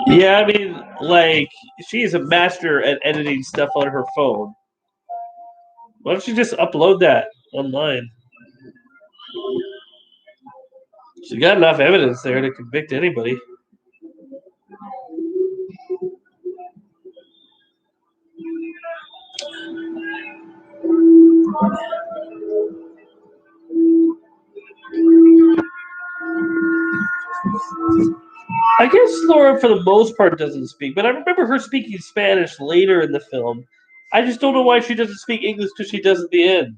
Yeah, I mean, like, she's a master at editing stuff on her phone. Why don't you just upload that online? She got enough evidence there to convict anybody. I guess Laura, for the most part, doesn't speak, but I remember her speaking Spanish later in the film. I just don't know why she doesn't speak English because she does at the end.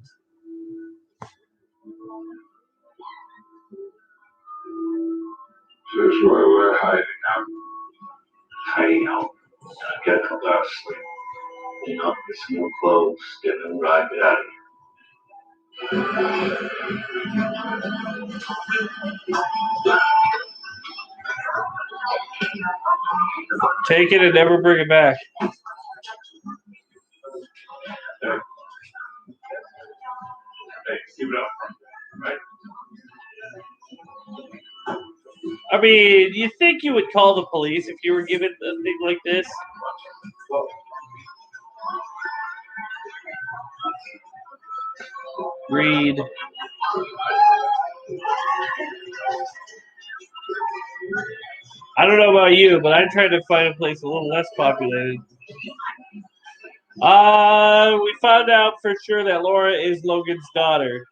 Here's where we're hiding out. Hiding out. Get a couple hours sleep. Clean up, get some new clothes, get a new ride, get out of Take it and never bring it back. here. Hey, keep it up. Right? I mean, you think you would call the police if you were given a thing like this? Read. I don't know about you, but I'm trying to find a place a little less populated. We found out for sure that Laura is Logan's daughter.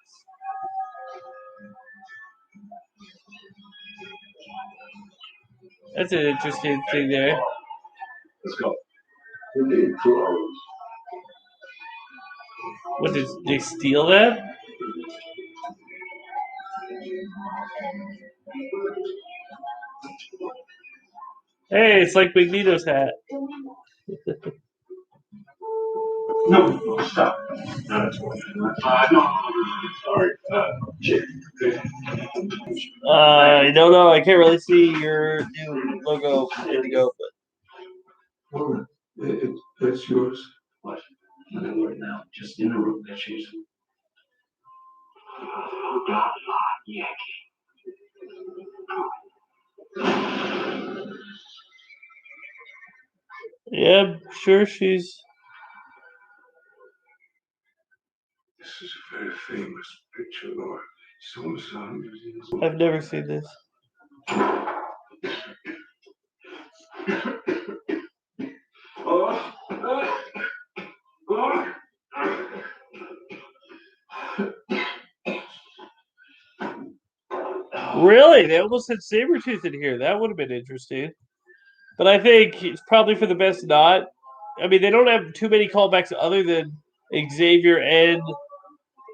That's an interesting thing there. Let's go. We need clothes. What, did they steal that? Hey, it's like Magneto's hat. No, stop. No, sorry. Chick. No, I can't really see your new logo, Indigo, but Oh, it's yours. What? Nothing right now. Just in the room. That she's. yeah, I'm sure she's. This is a very famous picture, Lord. Someone I've never seen this. Really? They almost had Sabretooth in here. That would have been interesting. But I think it's probably for the best not. I mean, they don't have too many callbacks other than Xavier and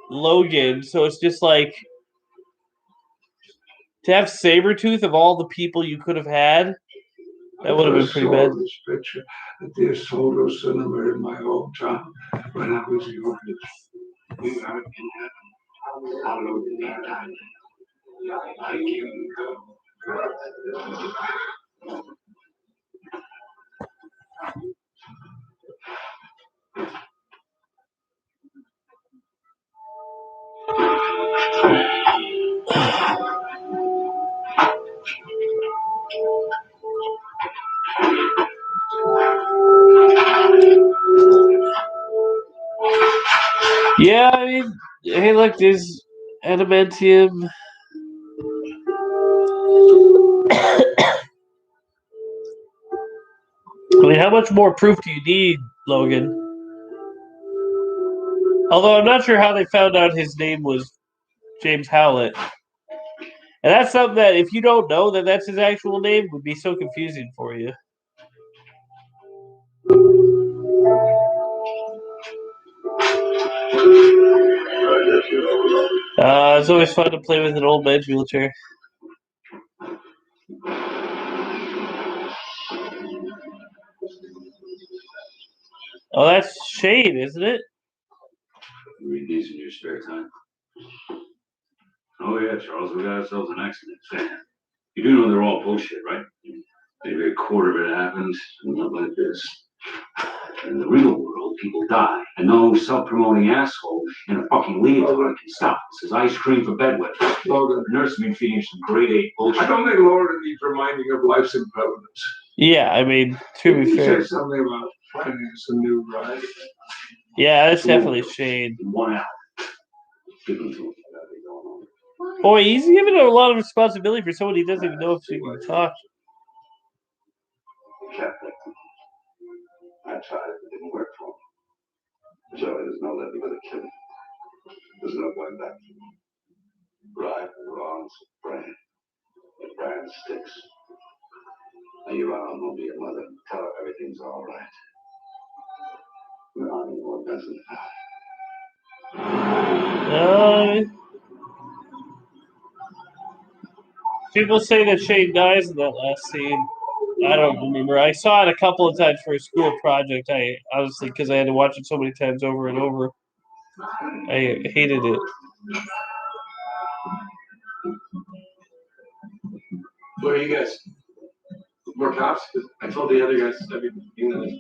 Logan. So it's just like to have Sabretooth of all the people you could have had. That would have been pretty bad. This picture at the Asoldo Cinema in my hometown when I was young. We are in heaven. Hallowed be thy name. Thy kingdom come. Yeah, I mean, hey, look, there's adamantium. I mean, how much more proof do you need, Logan? Although I'm not sure how they found out his name was James Howlett. And that's something that, if you don't know that that's his actual name, would be so confusing for you. It's always fun to play with an old man's wheelchair. Oh, that's Shane, isn't it? You read these in your spare time? Oh yeah, Charles, we got ourselves an accident. You do know they're all bullshit, right? Maybe a quarter of it happens, and not like this. In the real world, people die, and no self-promoting asshole in a fucking leotard can stop us. As ice cream for bedwetters. Logan, the nurse has been feeding some grade 8 bullshit. I don't think Laura needs reminding of life's impermanence. Yeah, I mean, to be fair. He said something about finding us a new ride. Yeah, that's definitely Shane. In 1 hour. Boy, he's given a lot of responsibility for someone he doesn't even know if she can talk. I tried it, it didn't work for me. Joey, there's no living with a kid. There's no going back. Right and wrong's a brand. The brand sticks. Now you run home to your mother and tell her everything's all right. No, anymore doesn't. People say that Shane dies in that last scene. I don't remember. I saw it a couple of times for a school project. I honestly, because I had to watch it so many times over and over, I hated it. Where are you guys? More cops? I told the other guys to everything.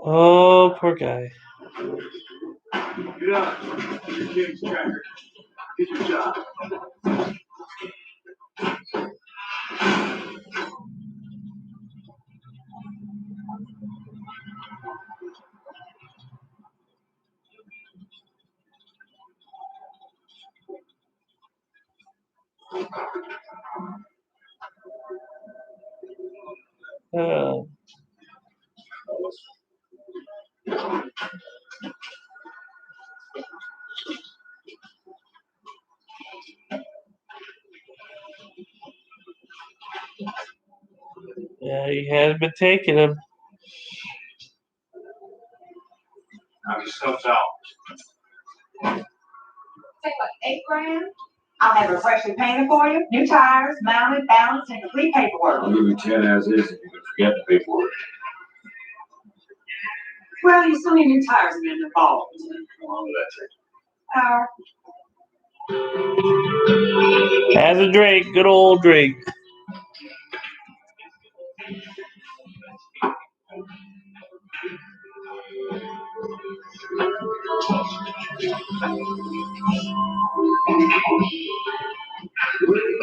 Oh, poor guy. Get up. Your king's tracker. Get your job. Yeah, he has been taking him. Knock yourself out. Say what, $8 grand? I'll have it freshly painted for you, new tires, mounted, balanced, and complete paperwork. I'll give you 10 as is if you can forget the paperwork. Well, you still need new tires and new balls. How long will that take? Has a drink, good old drink.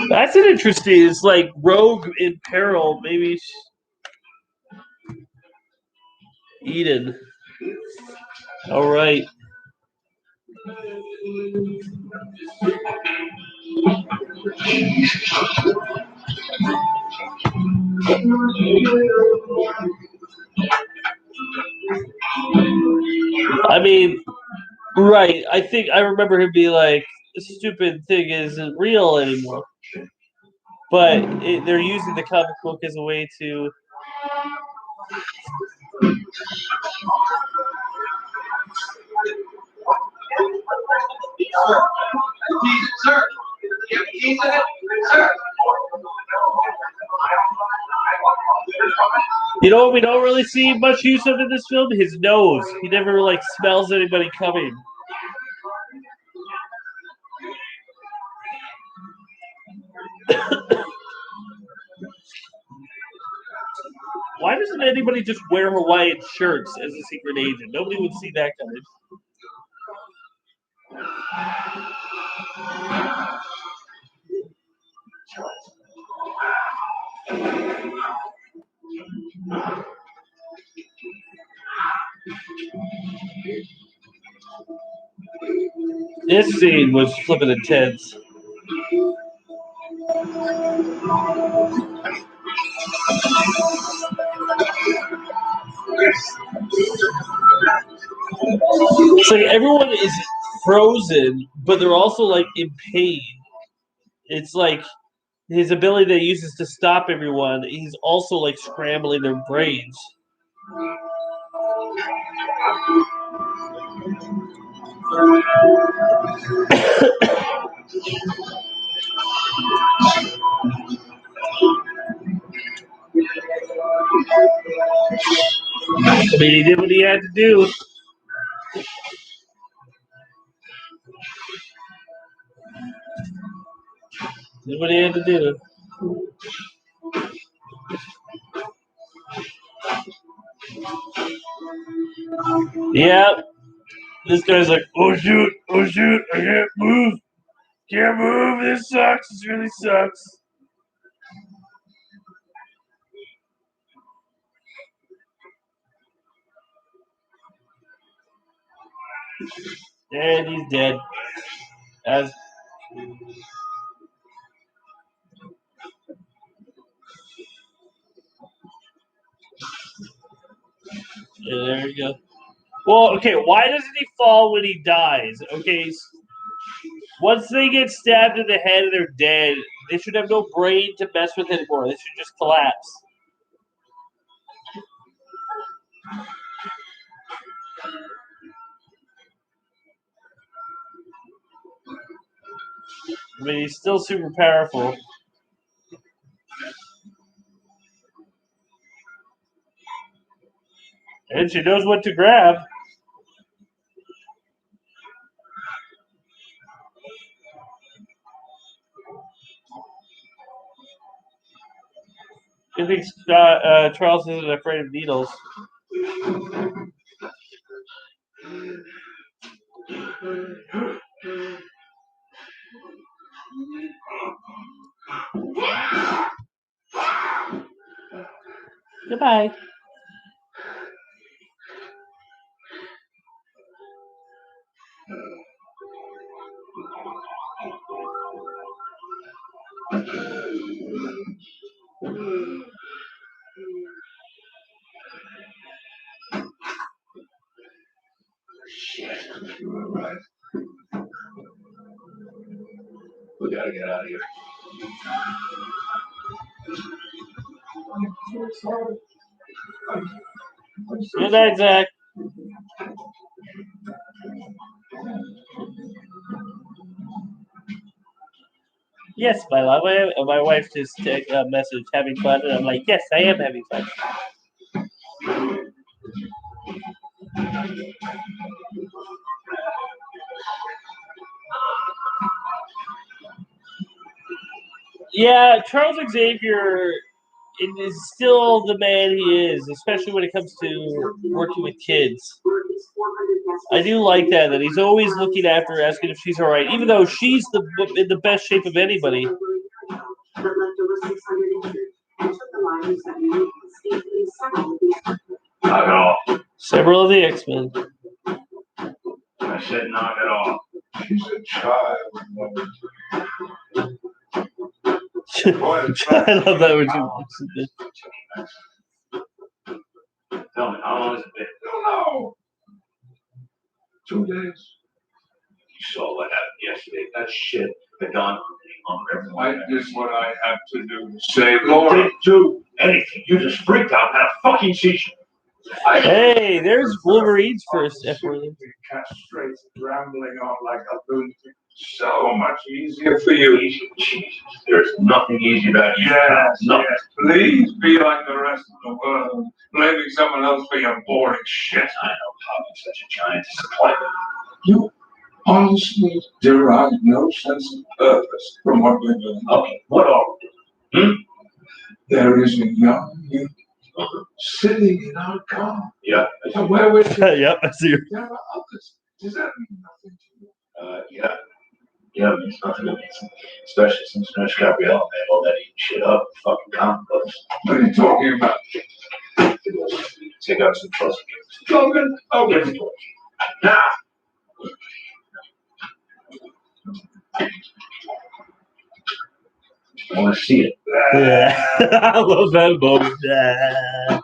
That's an interesting. It's like Rogue in Peril. Maybe Eden. All right. I mean, right. I think I remember him being like, "This stupid thing isn't real anymore." But they're using the comic book as a way to. Keys, sir. You have keys in it? Sir. You know what we don't really see much use of in this film? His nose. He never like smells anybody coming. Why doesn't anybody just wear Hawaiian shirts as a secret agent? Nobody would see that coming. This scene was flipping intense. It's like everyone is frozen, but they're also like in pain. It's like his ability that he uses to stop everyone, he's also like scrambling their brains. I mean, he did what he had to do. Did what he had to do. Yeah. This guy's like, oh shoot, I can't move. Can't move, this sucks, this really sucks. And he's dead. As yeah, there you go. Well, okay, why doesn't he fall when he dies? Okay, once they get stabbed in the head and they're dead, they should have no brain to mess with anymore. They should just collapse. I mean, he's still super powerful. And she knows what to grab. I think Charles isn't afraid of needles. Goodbye. Shit, you were right. We gotta get out of here. Good night, Zach. Yes, my love. My wife just texted a message, having fun, and I'm like, yes, I am having fun. Yeah, Charles Xavier is still the man he is, especially when it comes to working with kids. I do like that he's always looking after her, asking if she's all right, even though she's in the best shape of anybody. Knock it off. Several of the X-Men. I said knock it off. She's a child. I love that when she Tell me, how long has it been? No. 2 days. You saw what happened yesterday. That shit had gone on everyone. I did what I had to do to save Laura. You didn't do anything. You just freaked out and had a fucking seizure. Hey, there's Wolverine's first F word. Castrated, rambling on like a lunatic. So much easier for you. Easy, Jesus. There's nothing easy about you. Yes, Nothing. yes. Please be like the rest of the world, blaming someone else for your boring shit. I know how I'm such a giant disappointment. You honestly derive no sense of purpose from what we're doing. Okay, what are we doing? There is a young youth sitting in our car. Yeah. And where we're Yep, I see. there are others. Does that mean nothing to you? Yeah. Yeah, it means nothing to me. Especially since Nurse Gabrielle made all that eating shit up in fucking comic books. What are you talking about? Take out some trust. Logan? Logan. Now! I want to see it. Yeah. I love that moment. Yeah.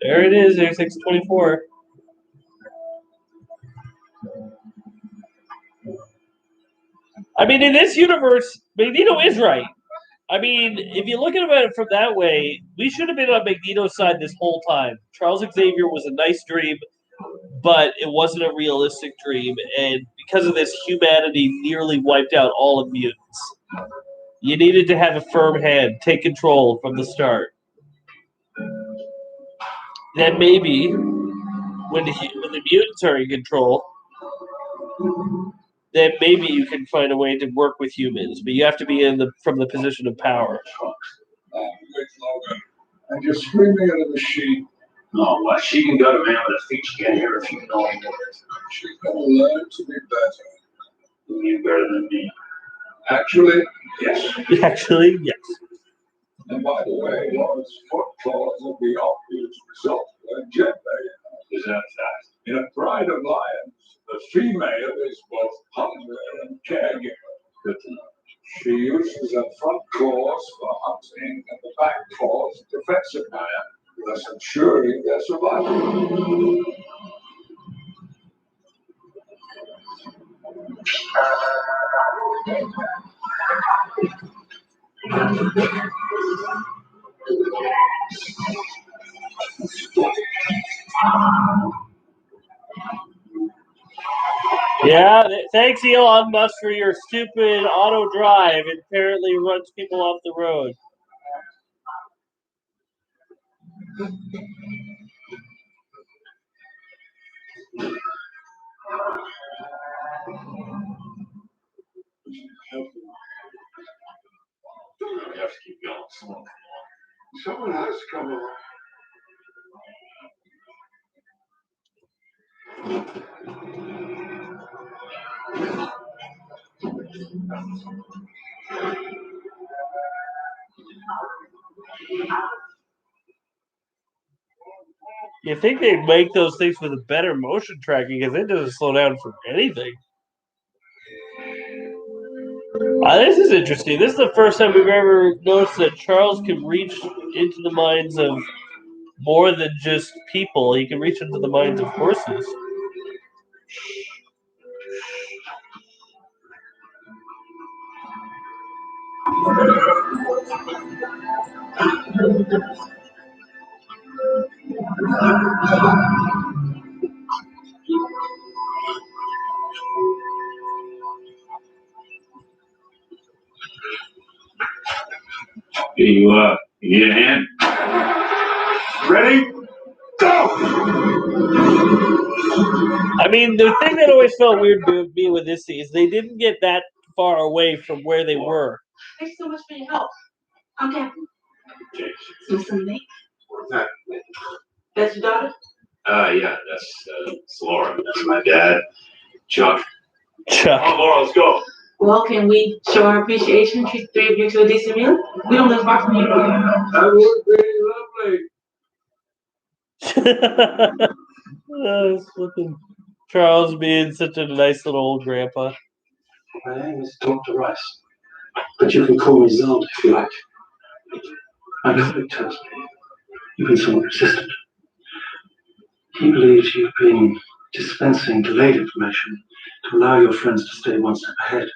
There it is, there's 624. I mean, in this universe, Magneto is right. I mean, if you look at it from that way, we should have been on Magneto's side this whole time. Charles Xavier was a nice dream, but it wasn't a realistic dream, and because of this, humanity nearly wiped out all of mutants. You needed to have a firm hand, take control from the start. Then maybe, when the mutants are in control, then maybe you can find a way to work with humans, but you have to be from the position of power. Wait, Logan. And you're screaming at a machine. No, what? She can go to man with a feet. She can't hear if you know any more. She's gonna learn to be better. You better than me. Actually, yes. Actually, yes. And by the way, Laura's foot claws are the obvious result of a jet Is that fact? In a pride of lions, the female is both hunter and caregiver. Good to know. She uses her front claws for hunting and the back claws defensive manner, thus ensuring their survival. Yeah, thanks Elon Musk for your stupid auto drive. It apparently runs people off the road. We have to keep going. Someone has to come along. You think they'd make those things with a better motion tracking because it doesn't slow down for anything. This is interesting. This is the first time we've ever noticed that Charles can reach into the minds of more than just people. He can reach into the minds of horses. Here you are. You need a hand? Ready? Go! I mean, the thing that always felt weird to me with this scene is they didn't get that far away from where they were. Thanks so much for your help. I'm Captain. James. Listen, Nate. What's that? That's your daughter? Yeah, that's Laura. That's my dad, Chuck. Chuck. Come on, Laura, let's go. Well, can we show our appreciation, treat the three of you to a decent meal? We don't live far from you. That would be lovely. Flipping Charles being such a nice little old grandpa. My name is Dr. Rice, but you can call me Zelda if you like. My colleague tells me you've been somewhat persistent. He believes you've been dispensing delayed information to allow your friends to stay one step ahead.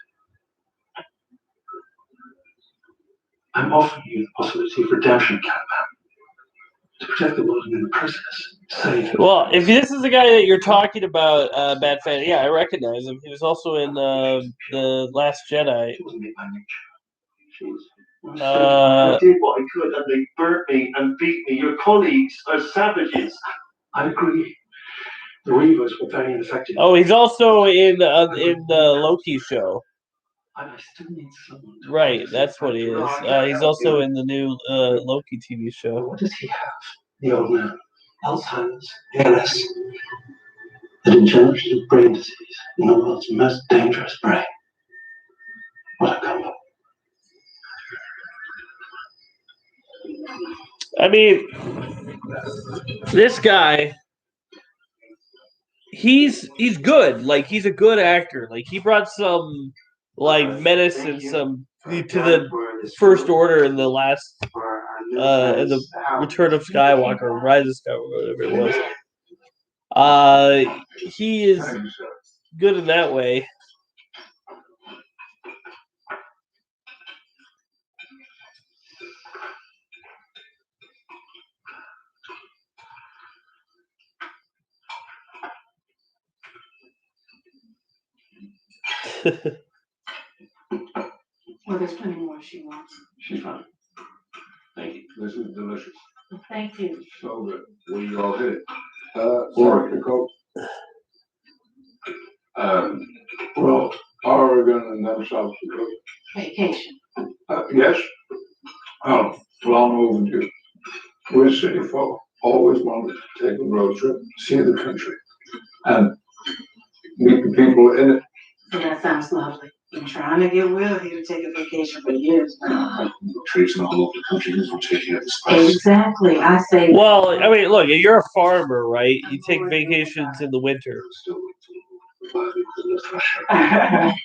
I'm offering you the possibility of redemption, Catman, to protect the world and in the process save. Well, if this is the guy that you're talking about, Bad Fan, yeah, I recognize him. He was also in the Last Jedi. She wasn't made by nature. She was. I did what I could, and they burnt me and beat me. Your colleagues are savages. I agree. The Reavers were very ineffective. Oh, he's also in the Loki show. I still need someone. Right, that's what he is. He's also in the new Loki TV show. What does he have? The old man. Alzheimer's, ALS, a degenerative brain disease in the world's most dangerous brain. What a combo. I mean, this guy, he's good. Like, he's a good actor. Like, he brought some menace and some to the First Order in the last in the Return of Skywalker, or Rise of Skywalker, whatever it was. He is good in that way. Well, there's plenty more if she wants. She's fine. Thank you. This is delicious. Thank you. So good. Where you all hit it? Oregon, Coach. Well, Oregon and then South Dakota. Vacation. Yes. Oh, long overdue. We're city folk. Always wanted to take a road trip, see the country, and meet the people in it. So that sounds lovely. Been trying to get Will here to take a vacation for years now. Trees all over the country is taking at this place. Exactly. I say. Well, I mean, look, you're a farmer, right? You take vacations in the winter.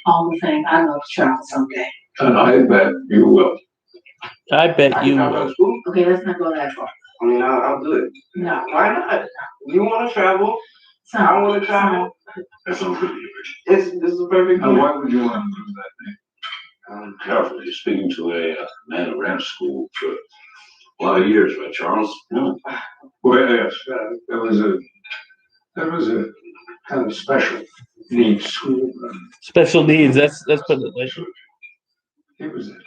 All the thing. I love to travel someday. And I bet you will. I bet you will. Okay, let's not go that far. I mean, I'll do it. No. Why not? You want to travel? I want to travel. That sounds good to you, Richard. This is a perfect Now, deal. why would you want to do that? Careful, you're speaking to a man who ran a school for a lot of years, right, Charles? No. Well, yes, there was a kind of special needs school. Special needs. That's putting it like. It was it.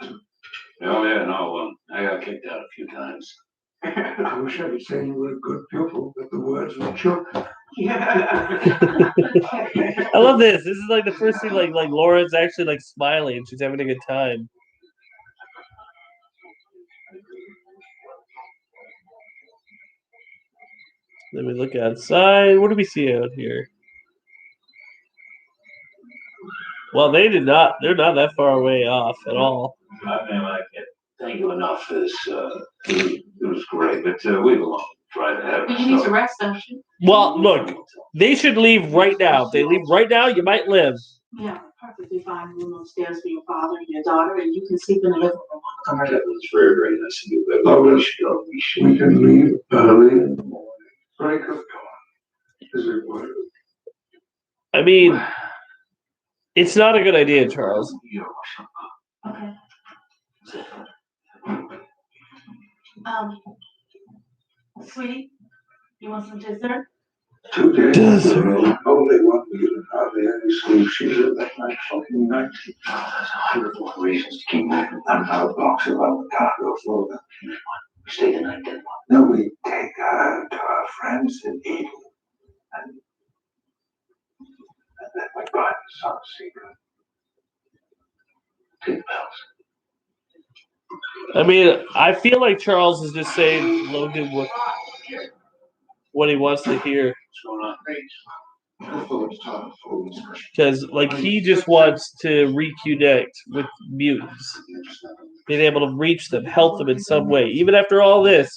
Oh, yeah, no, I got kicked out a few times. I wish I could say you were a good pupil, but the words would choke. I love this. This is like the first thing, like Laura's actually like smiling and she's having a good time. Let me look outside. What do we see out here? Well, they're not that far away off at all. I mean, I can't thank you enough for this. It was great, but we belong. Try to have You need to rest, don't you? Well, look, they should leave right now. If they leave right now, you might live. Yeah, perfectly fine room upstairs for your father and your daughter, and you can sleep in the living room on the That was very, very nice of you. But Oh, we should go. We can leave early in the morning. Break of dawn. Is it what? I mean, it's not a good idea, Charles. Okay. Sweetie, you want some dessert? 2 days. Dessert. Only one reason, hardly any sleep. She's at that night fucking 19. There's 100 reasons to keep moving. I'm out of box about the cargo flow. We stay the night then. No, we take her to our friends in Eden. And then we buy some secret. Take the bells. I mean, I feel like Charles is just saying Logan what he wants to hear. What's going on? Because, like, he just wants to reconnect with mutants. Being able to reach them, help them in some way. Even after all this,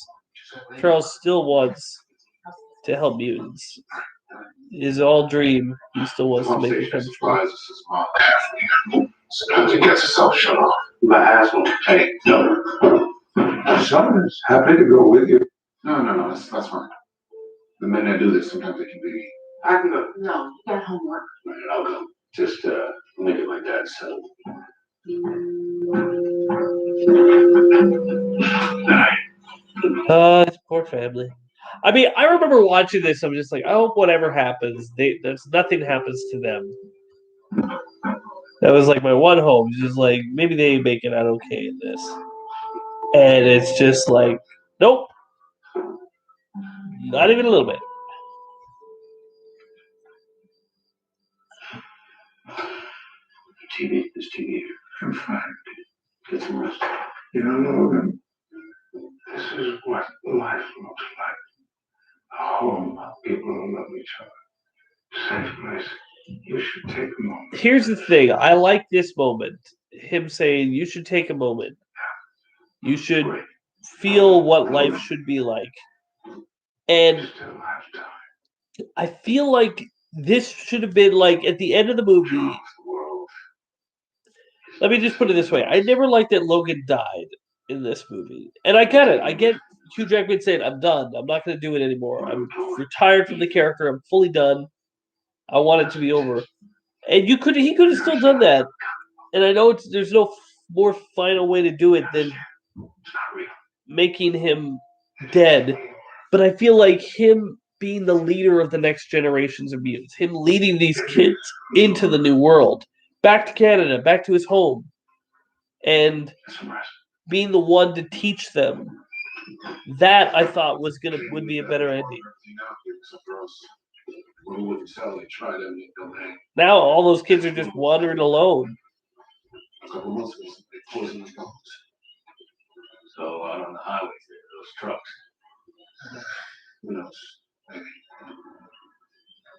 Charles still wants to help mutants. His all dream, he still wants to make it come true. Sometimes he gets himself shut off. My asshole. Hey, no. Son is happy to go with you. No, that's fine. The men that do this, sometimes they can be I can go. No, you got homework. All right, I'll go. Just let me get my dad settled. This poor family. I mean, I remember watching this. I'm just like, I hope whatever happens, there's nothing happens to them. That was like my one hope. Just like maybe they make it out okay in this, and it's just like, nope, not even a little bit. TV, this TV. I'm fine. Get some rest. You know, Logan, this is what life looks like. A home, people who love each other. Safe place. You should take a moment. Here's the thing. I like this moment. Him saying, "You should take a moment. You should feel what life should be like." And Still have time. I feel like this should have been like at the end of the movie. Let me just put it this way. I never liked that Logan died in this movie. And I get it. I get Hugh Jackman saying, I'm done. I'm not going to do it anymore. I'm retired from the character. I'm fully done. I want it to be over. And he could have still done that. And I know there's no more final way to do it than making him dead. But I feel like him being the leader of the next generations of mutants, him leading these kids into the new world, back to Canada, back to his home, and being the one to teach them, that I thought would be a better ending. Now all those kids are just wandering alone. A couple months ago, they poisoned the dogs. So out on the highways there, those trucks. Who knows? Maybe.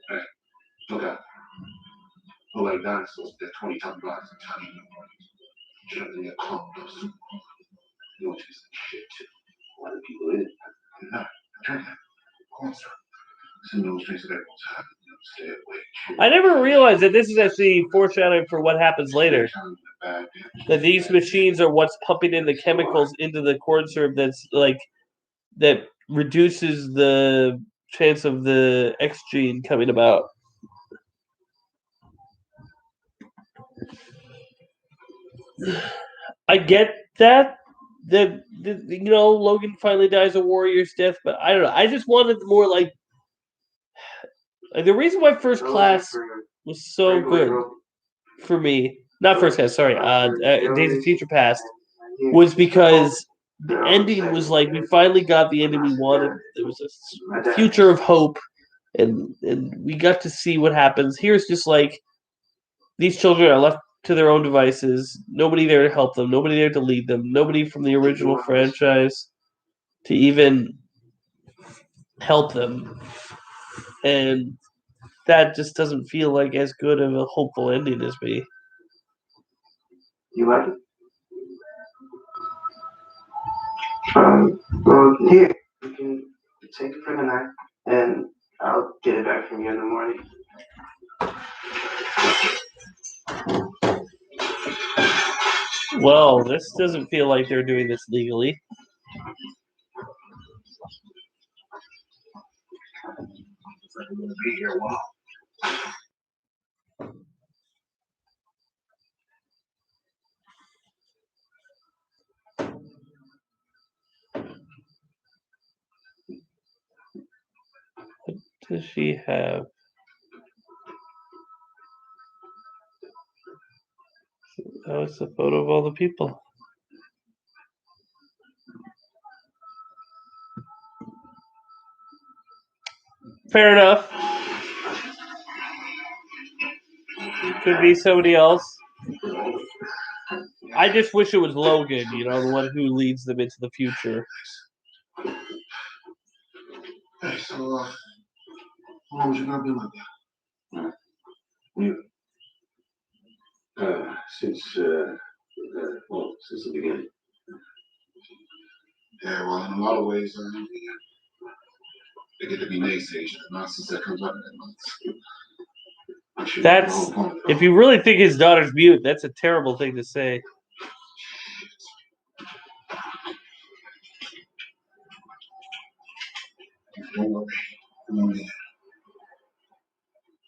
Hey, look out. Look like dinosaurs with their 20-ton bodies and tiny newborns. Jumping a clone dose. You know, just shit too. A lot of people in it. No, turn that. Monster. Some of those things that everyone's having. Stay away. I never realized that this is actually foreshadowing for what happens later. That these machines are what's pumping in the chemicals into the corn syrup that reduces the chance of the X gene coming about. I get that Logan finally dies a warrior's death, but I don't know. I just wanted more like the reason why First Class was so good for me. Not First Class, sorry. Days of Future Past was because the ending was like we finally got the ending we wanted. There was a future of hope, and we got to see what happens. Here's just like these children are left to their own devices. Nobody there to help them. Nobody there to lead them. Nobody from the original franchise to even help them. And that just doesn't feel like as good of a hopeful ending as me. You like it? Well, here, you can take it for the night, and I'll get it back from you in the morning. Well, this doesn't feel like they're doing this legally. I'm going to be here a while. What does she have? Oh, it's a photo of all the people. Fair enough. Could be somebody else. I just wish it was Logan, the one who leads them into the future. Hey, so, how long was you gonna be like that? You? Since the beginning. Yeah, well, in a lot of ways, they get to be naysayers, the nonsense that comes out of that nonsense. That's if you really think his daughter's mute, that's a terrible thing to say.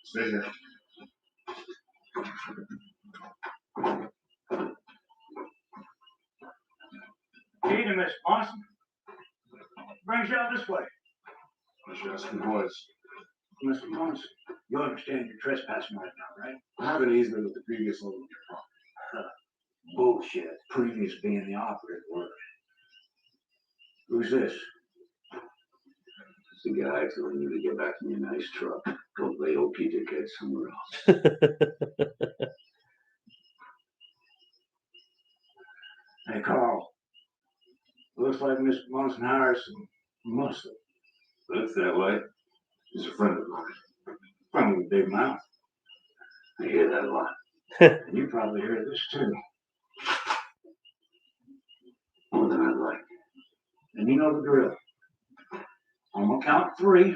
Stay here. Evening, Miss Monson. Brings you out this way. Let's ask the boys. Mr. Monson, you understand you're trespassing right now, right? I have an easement with the previous owner. Bullshit. Previous being the operative word. Who's this? It's the guy telling you to get back in your nice truck. Go lay old Peter Kid somewhere else. Hey, Carl. Looks like Mr. Monson hires some muscle. Looks that way. He's a friend of mine. From with a big mouth. I hear that a lot. And you probably heard this too. More than I'd like. And you know the drill. I'm gonna count 3,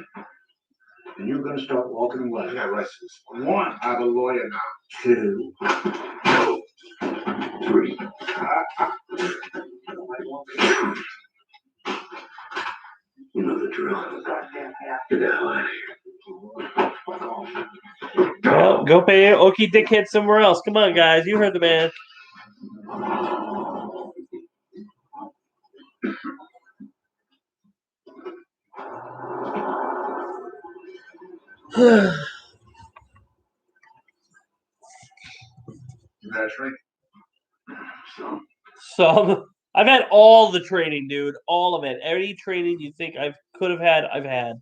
and you're gonna start walking away. I got rights to this. 1. I have a lawyer now. 2. No. 3. You know the drill. Get the hell out of here. Well, go pay Okie Dickhead somewhere else. Come on, guys. You heard the man. You got a drink? So I've had all the training, dude. All of it. Any training you think I could have had, I've had.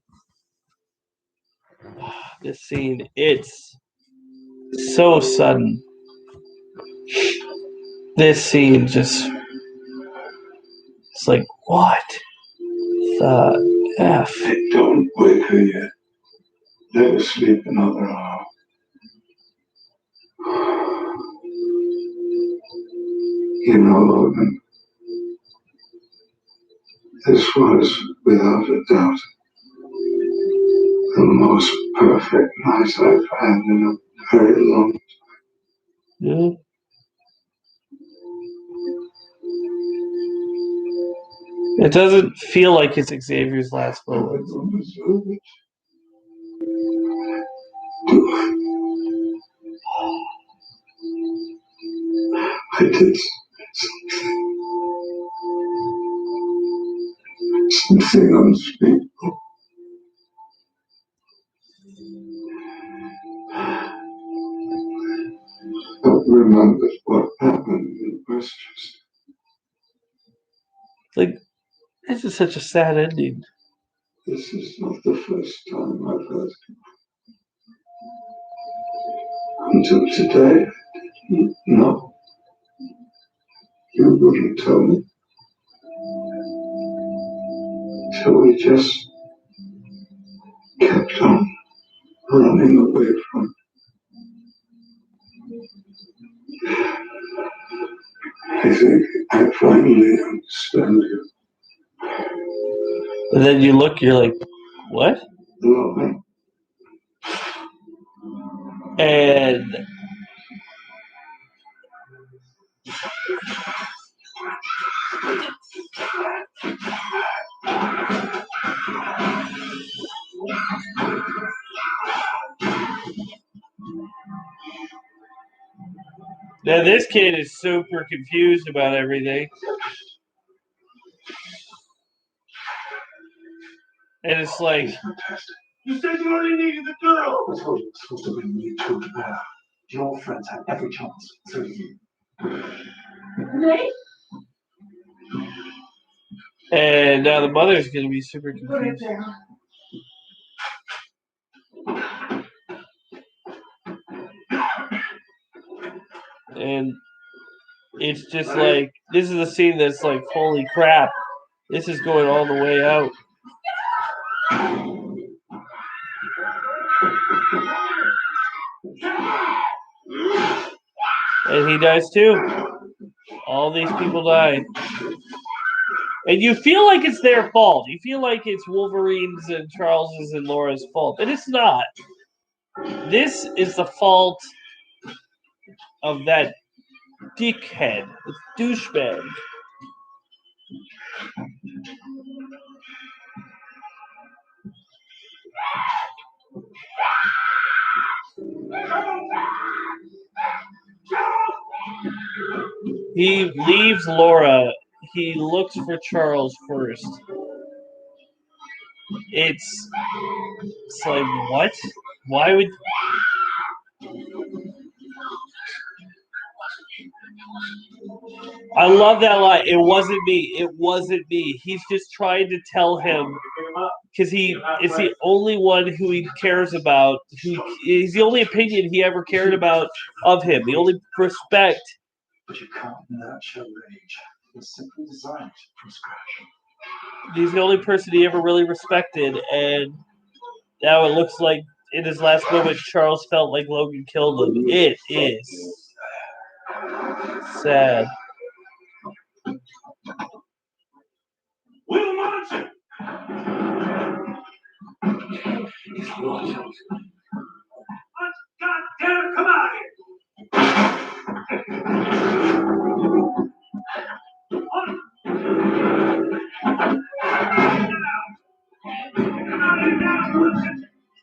This scene, it's so sudden. This scene just, it's like, what the F? Hey, don't wake her yet. Let her sleep another hour. You know, Logan, this was, without a doubt, the most perfect night I've had in a very long time. Yeah. It doesn't feel like it's Xavier's last I moment. don't deserve it. Do I? I did something unspeakable. I remembered what happened in Westchester. Like, this is such a sad ending. This is not the first time I've heard it. Until today, I didn't know. You wouldn't tell me. So we just kept on running away from it. I think I finally understand you. And then you look, you're like, what? Logan, And now this kid is super confused about everything. And it's like, it's fantastic. You said you only needed the girl. I told you it's supposed to bring you two together. Your friends have every chance. So do you. and now the mother's going to be super confused. And it's just like, this is a scene that's like, holy crap. This is going all the way out. And he dies too. All these people die. And you feel like it's their fault. You feel like it's Wolverine's and Charles's and Laura's fault. And it's not. This is the fault of that dickhead, the douchebag. He leaves Laura. He looks for Charles first. It's like, what? Why would... I love that line. It wasn't me. It wasn't me. He's just trying to tell him, because he is the only one who he cares about. He's the only opinion he ever cared about of him. The only respect. But you can't nurture rage. It's simply designed from scratch. He's the only person he ever really respected, and now it looks like in his last moment, Charles felt like Logan killed him. It is sad. Will Monson! He's loyal. God damn it, come out here!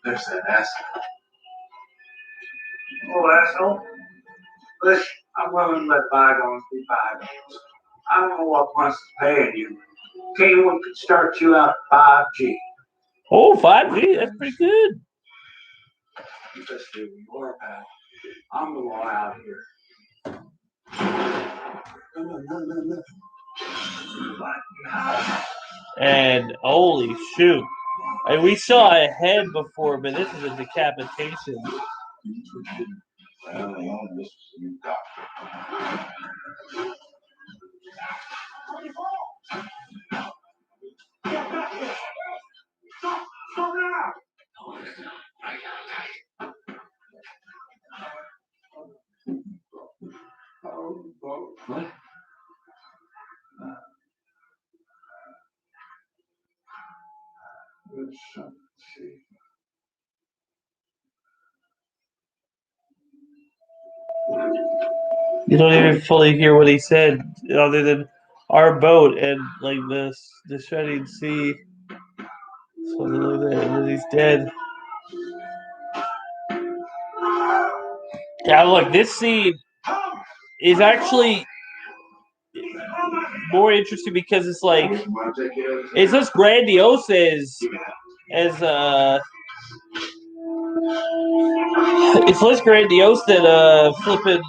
There's that asshole. Oh, asshole. Listen, I'm willing to let bygones be bygones. I don't know what wants to pay you. Anyone could start you out at 5G. Oh, 5G, that's pretty good. Just do your path. I'm the one out here. No. And holy shoot. And we saw a head before, but this is a decapitation. Well, the only you got. Stop now! What? You don't even fully hear what he said, other than our boat and like the shredding sea. Something like that, and then he's dead. Yeah, look, this scene is actually more interesting because it's like it's as grandiose as it's less grandiose than flipping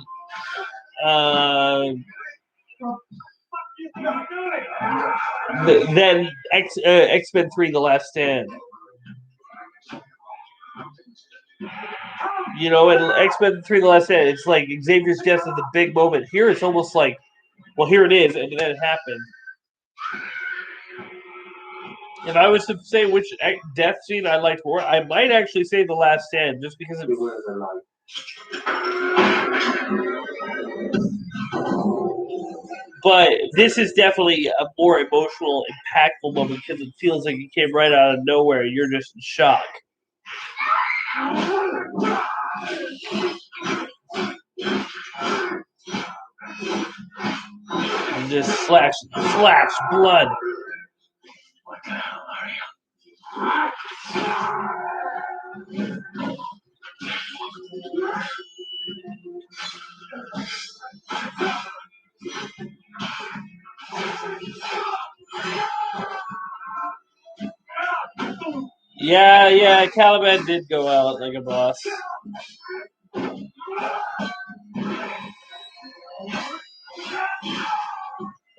than X-Men 3: The Last Stand. You know, in X-Men 3: The Last Stand, it's like Xavier's death is the big moment. Here it's almost like, well, here it is, and then it happened. If I was to say which death scene I liked more, I might actually say The Last Stand, just because it's... But this is definitely a more emotional, impactful moment because it feels like it came right out of nowhere. You're just in shock. And just slash, blood. What the hell are you? Yeah, Caliban did go out like a boss.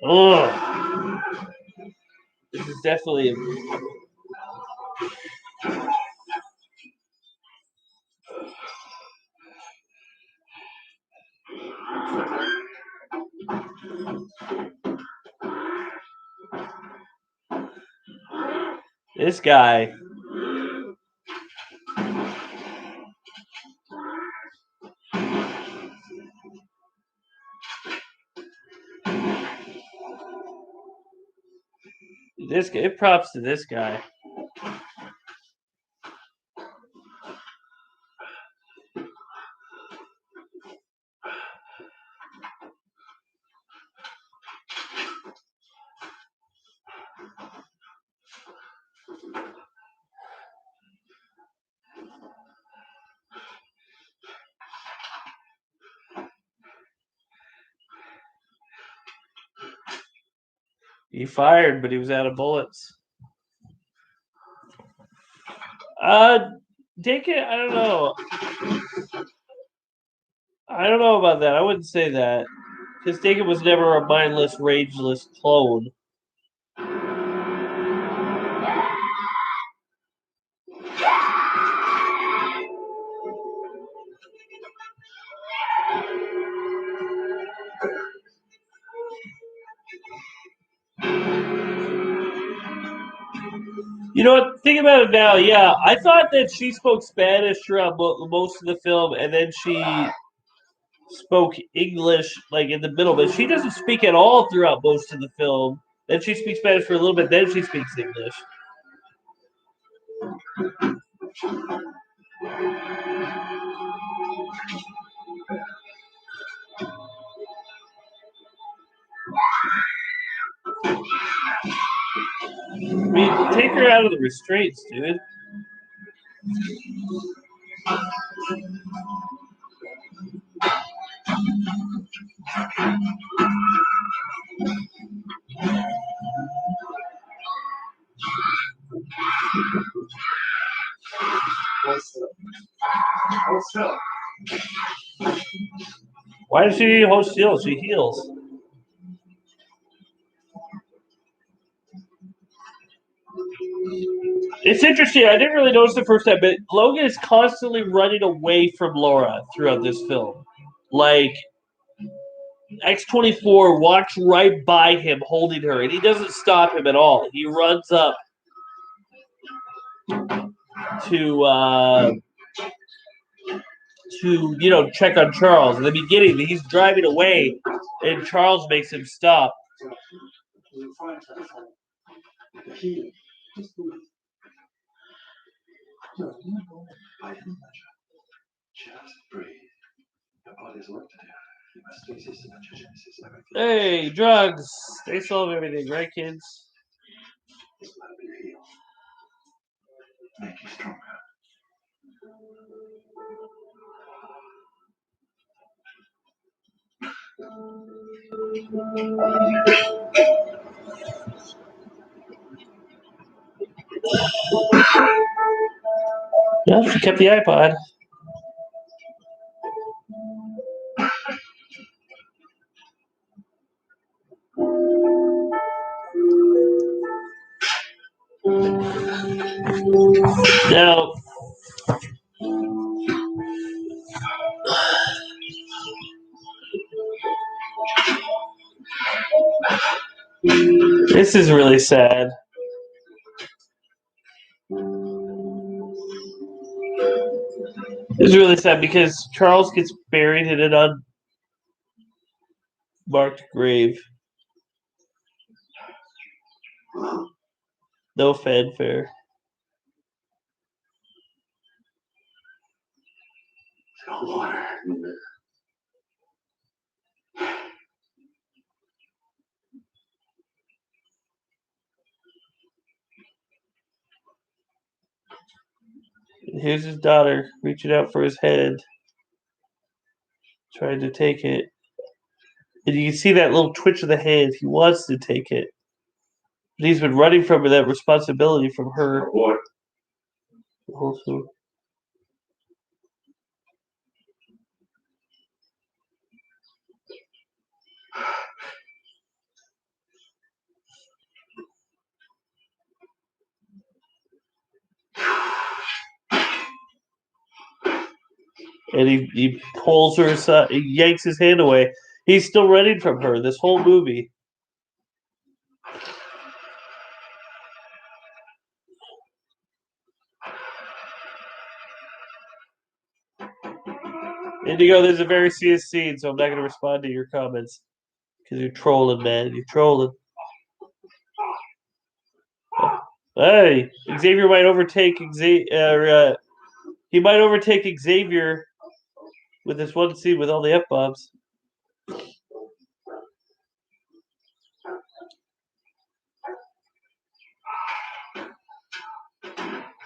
Ugh. This is definitely this guy. Props to this guy. He fired, but he was out of bullets. Dakin, I don't know. I don't know about that. I wouldn't say that. Because Dakin was never a mindless, rageless clone. You know what? Think about it now. Yeah, I thought that she spoke Spanish throughout most of the film, and then she spoke English like in the middle, but she doesn't speak at all throughout most of the film. Then she speaks Spanish for a little bit, then she speaks English. I mean, take her out of the restraints, dude. Why does she hold still? She heals. It's interesting. I didn't really notice the first time, but Logan is constantly running away from Laura throughout this film. Like, X-24 walks right by him holding her, and he doesn't stop him at all. He runs up to check on Charles. In the beginning, he's driving away, and Charles makes him stop. Just breathe. Your body's work to do. You must resist the genesis of everything. Hey, drugs. They solve everything, right, kids? This will help you heal. Make you stronger. Yeah, she kept the iPod. Now, this is really sad. It's really sad because Charles gets buried in an unmarked grave. No fanfare. No water. Here's his daughter reaching out for his head, trying to take it. And you can see that little twitch of the hand. He wants to take it. But he's been running from that responsibility from her. What? Also. And he pulls her aside, he yanks his hand away. He's still running from her this whole movie. Indigo, there's a very serious scene, so I'm not going to respond to your comments. Because you're trolling, man. You're trolling. Hey, Xavier might overtake Xavier. He might overtake Xavier with this one scene with all the F-bombs.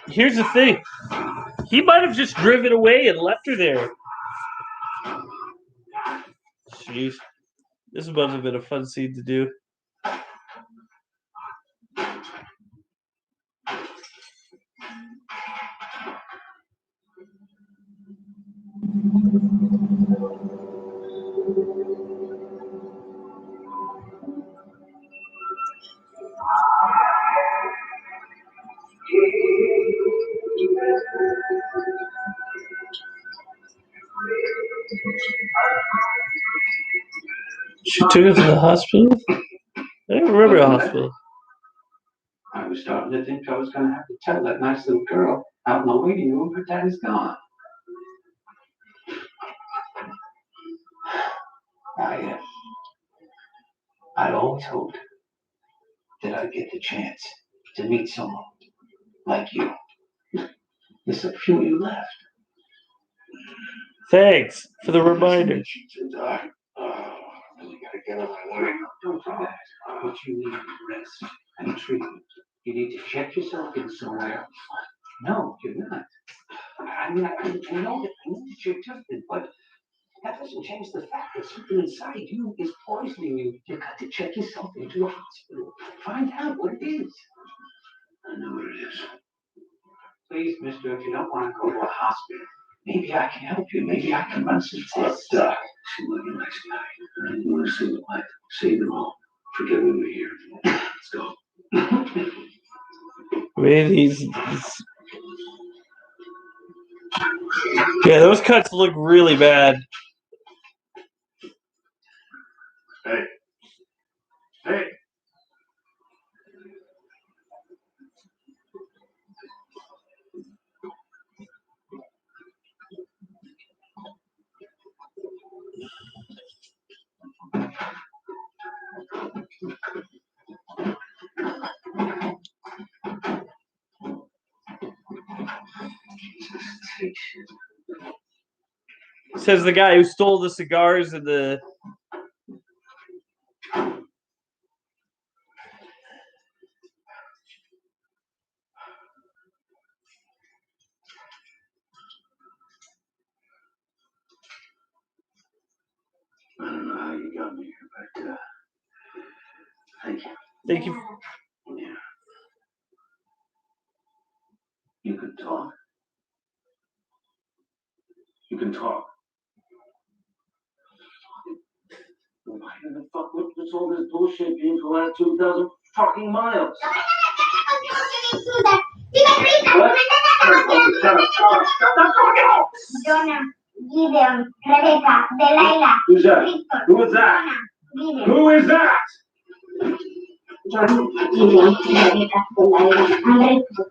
Here's the thing. He might have just driven away and left her there. Jeez. This must have been a fun scene to do. She took her to the hospital? I don't remember the hospital. I was starting to think I was going to have to tell that nice little girl out in the waiting room her daddy's gone. I'd always hoped that I'd get the chance to meet someone like you. There's a few you left. Thanks for the reminder. Really gotta get on my way. Don't do that. What you need is rest and treatment. You need to check yourself in somewhere. No, you're not. I mean, I know that you're different, but that doesn't change the fact that something inside you is poisoning you. You got to check yourself into a hospital. Find out what it is. I know what it is. Please, mister, if you don't want to go to a hospital, maybe I can help you. Maybe I can run some tests. Doc, seem like a nice guy. I want to save a life. Save them all. Forget we were here. Let's go. Man, yeah, those cuts look really bad. Hey. Hey. Says the guy who stole the cigars and the. I don't know how you got me here, but thank you. Thank you. Yeah. You can talk. You can talk. Why the fuck what's all this bullshit being for the last 2,000 fucking miles? What? Shut up. Jonah, Gideon, Rebecca, Delilah, Who's that? Victor, Who is that? Jonah, Gideon, Who is that? Jonah, Gideon, Rebecca, Delilah, and Victor.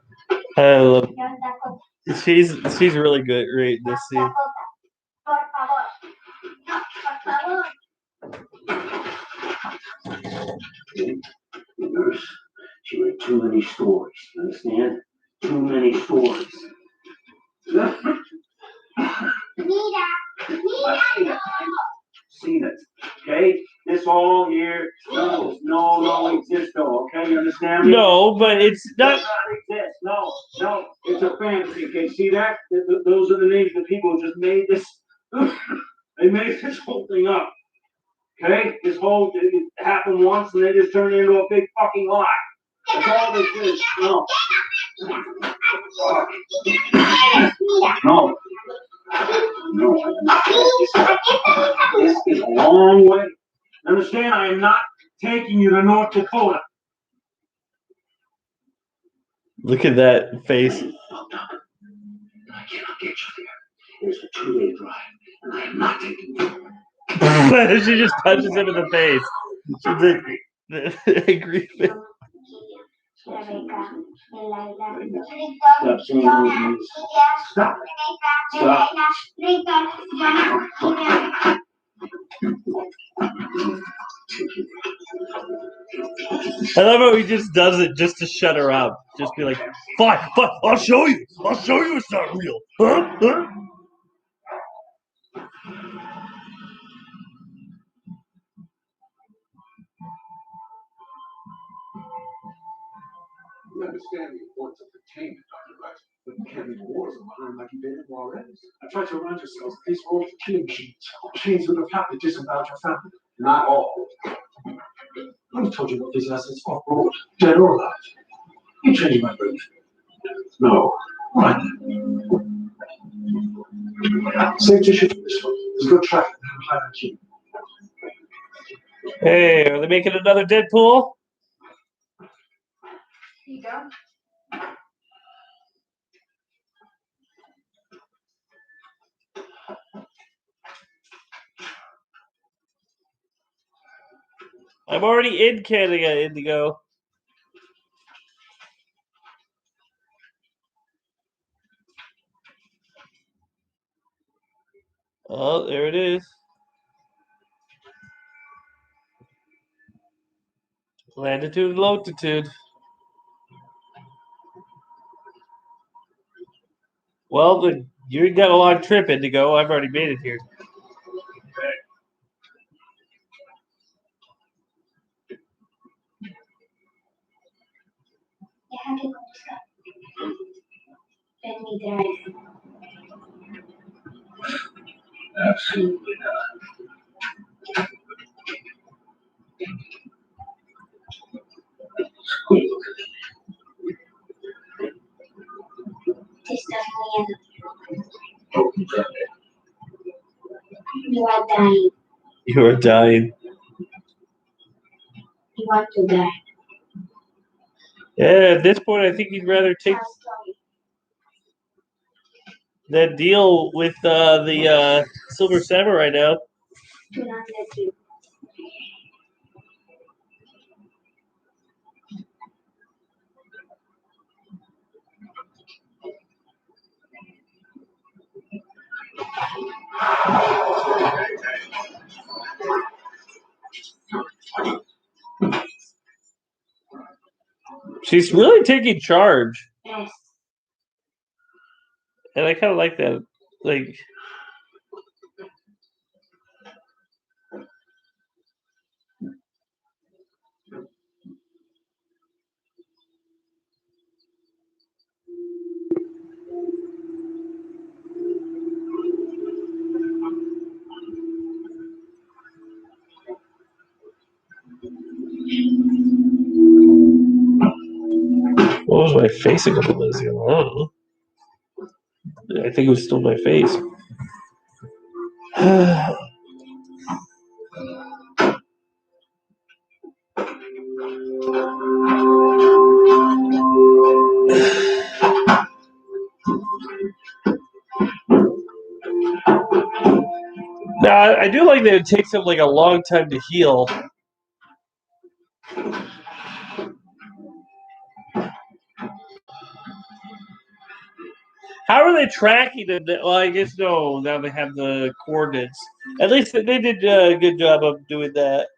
I love. John Dakota. She's really good right in this scene. Por favor. No, por favor. The nurse, she read too many stories. You understand? Too many stories. Mira, I've seen it. Seen it. Okay? This all here, no existo. Okay? You understand me? No, but it's Does not. not exist. No. It's a fantasy. Okay? See that? Those are the names of the people who just made this. They made this whole thing up. Okay? It happened once and they just turned it into a big fucking lie. That's all this is. No. No. This is a long way. Understand? I am not taking you to North Dakota. Look at that face. I cannot get you there. It's a 2-day drive, and I am not taking you. She just punches him in the face. She's like, angry face. Rebecca, Delilah, Stop Victor, saying Jonah, those names. Gideon, Stop. Rebecca, Delilah, Victor, Jonah, Gideon. I love how he just does it just to shut her up. Just be like, fine, I'll show you. I'll show you it's not real. Huh? You understand the importance of containment, Dr. Rice, but you can't leave wars behind like you did in Juarez. I tried to remind yourselves that these were all killing machines. Machines would have had to disembowel your family. Not all. Who told you about these assets off-road, dead or alive? You changed my brief. No. Right then. Same tissue for this one. There's good traffic and high IQ. Hey, are they making another Deadpool? Here you go. I'm already in Canada, Indigo. Oh, there it is. Latitude and longitude. Well, you got a long trip, Indigo. I've already made it here. Deja que conduzca. Let me drive. Absolutely not. Quit looking at Te estás muriendo. Logan's on it. You are dying. You are dying. You want to die. Yeah, at this point, I think he'd rather take I'm sorry. that deal with the Silver Samurai now. Do not let you. She's really taking charge, Rest. and I kind of like that. Like, what was my face a couple minutes ago? I don't know. I think it was still my face. Now, I do like that it takes him like a long time to heal. How are they tracking it? Well, I guess no. Now they have the coordinates. At least they did a good job of doing that.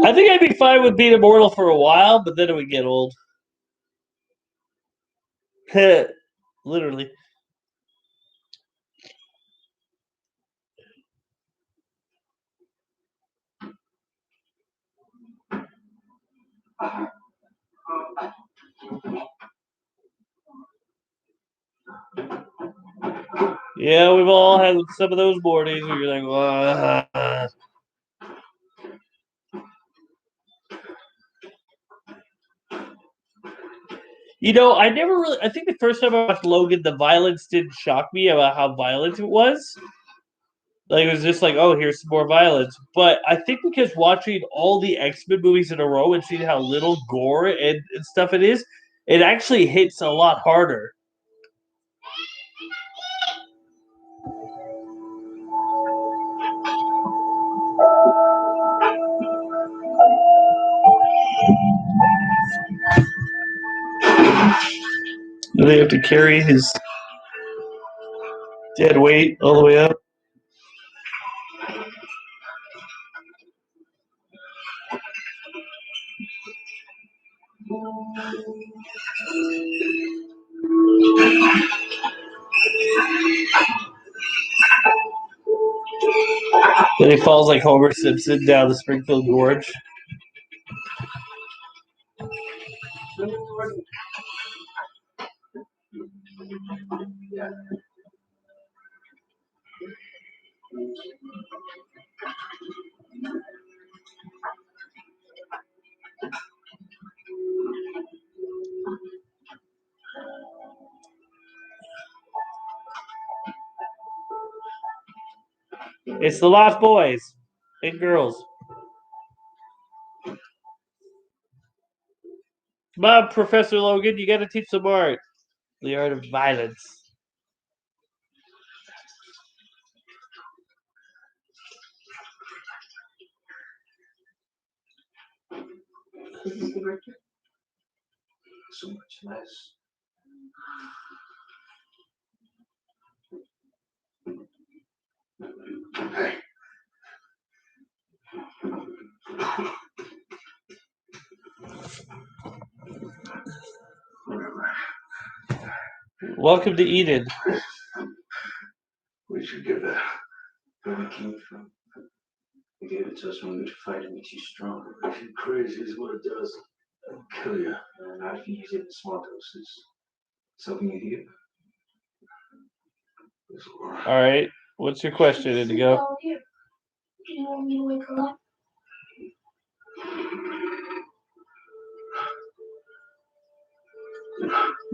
I think I'd be fine with being immortal for a while, but then it would get old. Literally. Yeah, we've all had some of those mornings where you're like, I never really. I think the first time I watched Logan, the violence didn't shock me about how violent it was. Like, it was just like, oh, here's some more violence. But I think because watching all the X-Men movies in a row and seeing how little gore and stuff it is, it actually hits a lot harder. Do they have to carry his dead weight all the way up? Then he falls like Homer Simpson down the Springfield Gorge. It's the Lost Boys and Girls. Come on, Professor Logan, you got to teach some art. The art of violence. Is this the birthday? So much less. Hey. Welcome to Eden. We should give that where we came from. They gave it to us when we were fighting, it makes you stronger. Makes you crazy is what it does. It'll kill you. And not if you use it in small doses. Something you hear. All right. What's your question, Indigo? Oh, here. Do you want me to wake her up?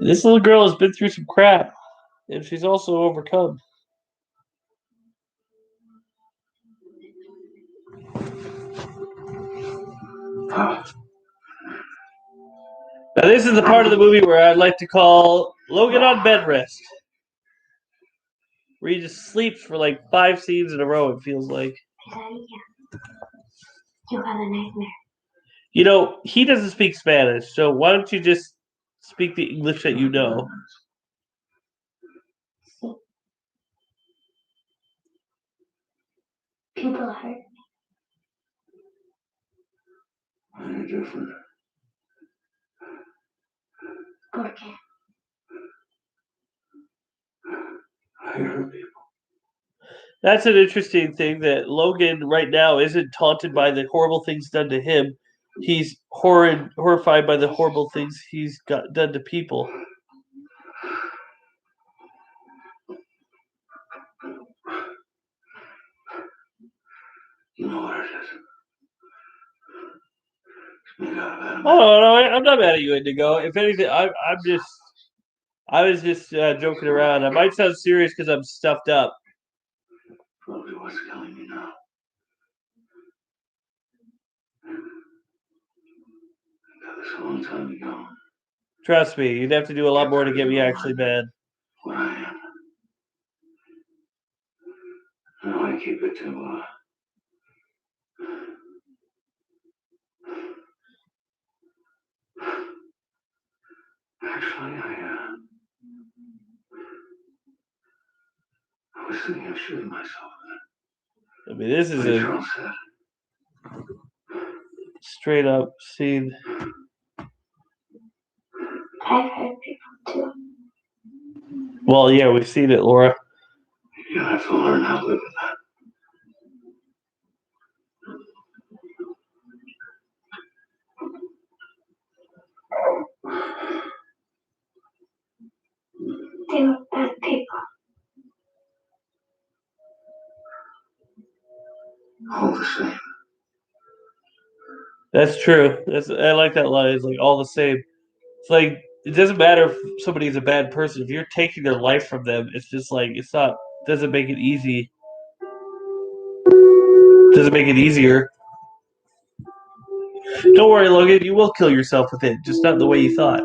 This little girl has been through some crap, and she's also overcome. Now, this is the part of the movie where I'd like to call Logan on bed rest. Where he just sleeps for like 5 scenes in a row, it feels like. You had a nightmare. You know, he doesn't speak Spanish, so why don't you just speak the English that you know? People hurt me. You're different. ¿Por qué? I hurt people. That's an interesting thing that Logan right now isn't taunted by the horrible things done to him. He's horrified by the horrible things he's got done to people. You know what it is. Oh no, I'm not mad at you, Indigo. If anything, I was just joking around. I might sound serious because I'm stuffed up. Probably what's killing me now. Got this a long time ago. Trust me, you'd have to do a lot more to get me actually mad. What I am. I want to keep it to actually, I was thinking of shooting myself. I mean, this is Like a Charles said. straight up scene. I've hurt people too. Well, yeah, we've seen it, Laura. You have to learn how to live with that. They were bad people. All the same. That's true. I like that line. It's like all the same. It's like it doesn't matter if somebody's a bad person. If you're taking their life from them, it's just like it's not. Doesn't make it easy. Doesn't make it easier. Don't worry, Logan. You will kill yourself with it, just not the way you thought.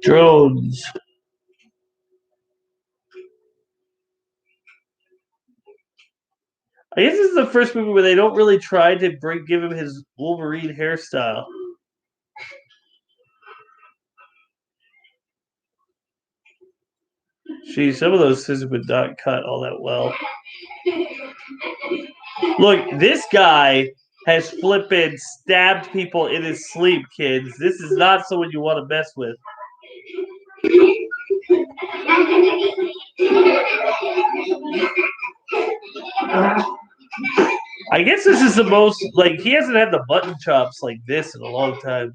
Drones. I guess this is the first movie where they don't really try to give him his Wolverine hairstyle. Gee, some of those scissors would not cut all that well. Look, this guy has flippin' stabbed people in his sleep, kids. This is not someone you want to mess with. I guess this is the most, like, he hasn't had the button chops like this in a long time.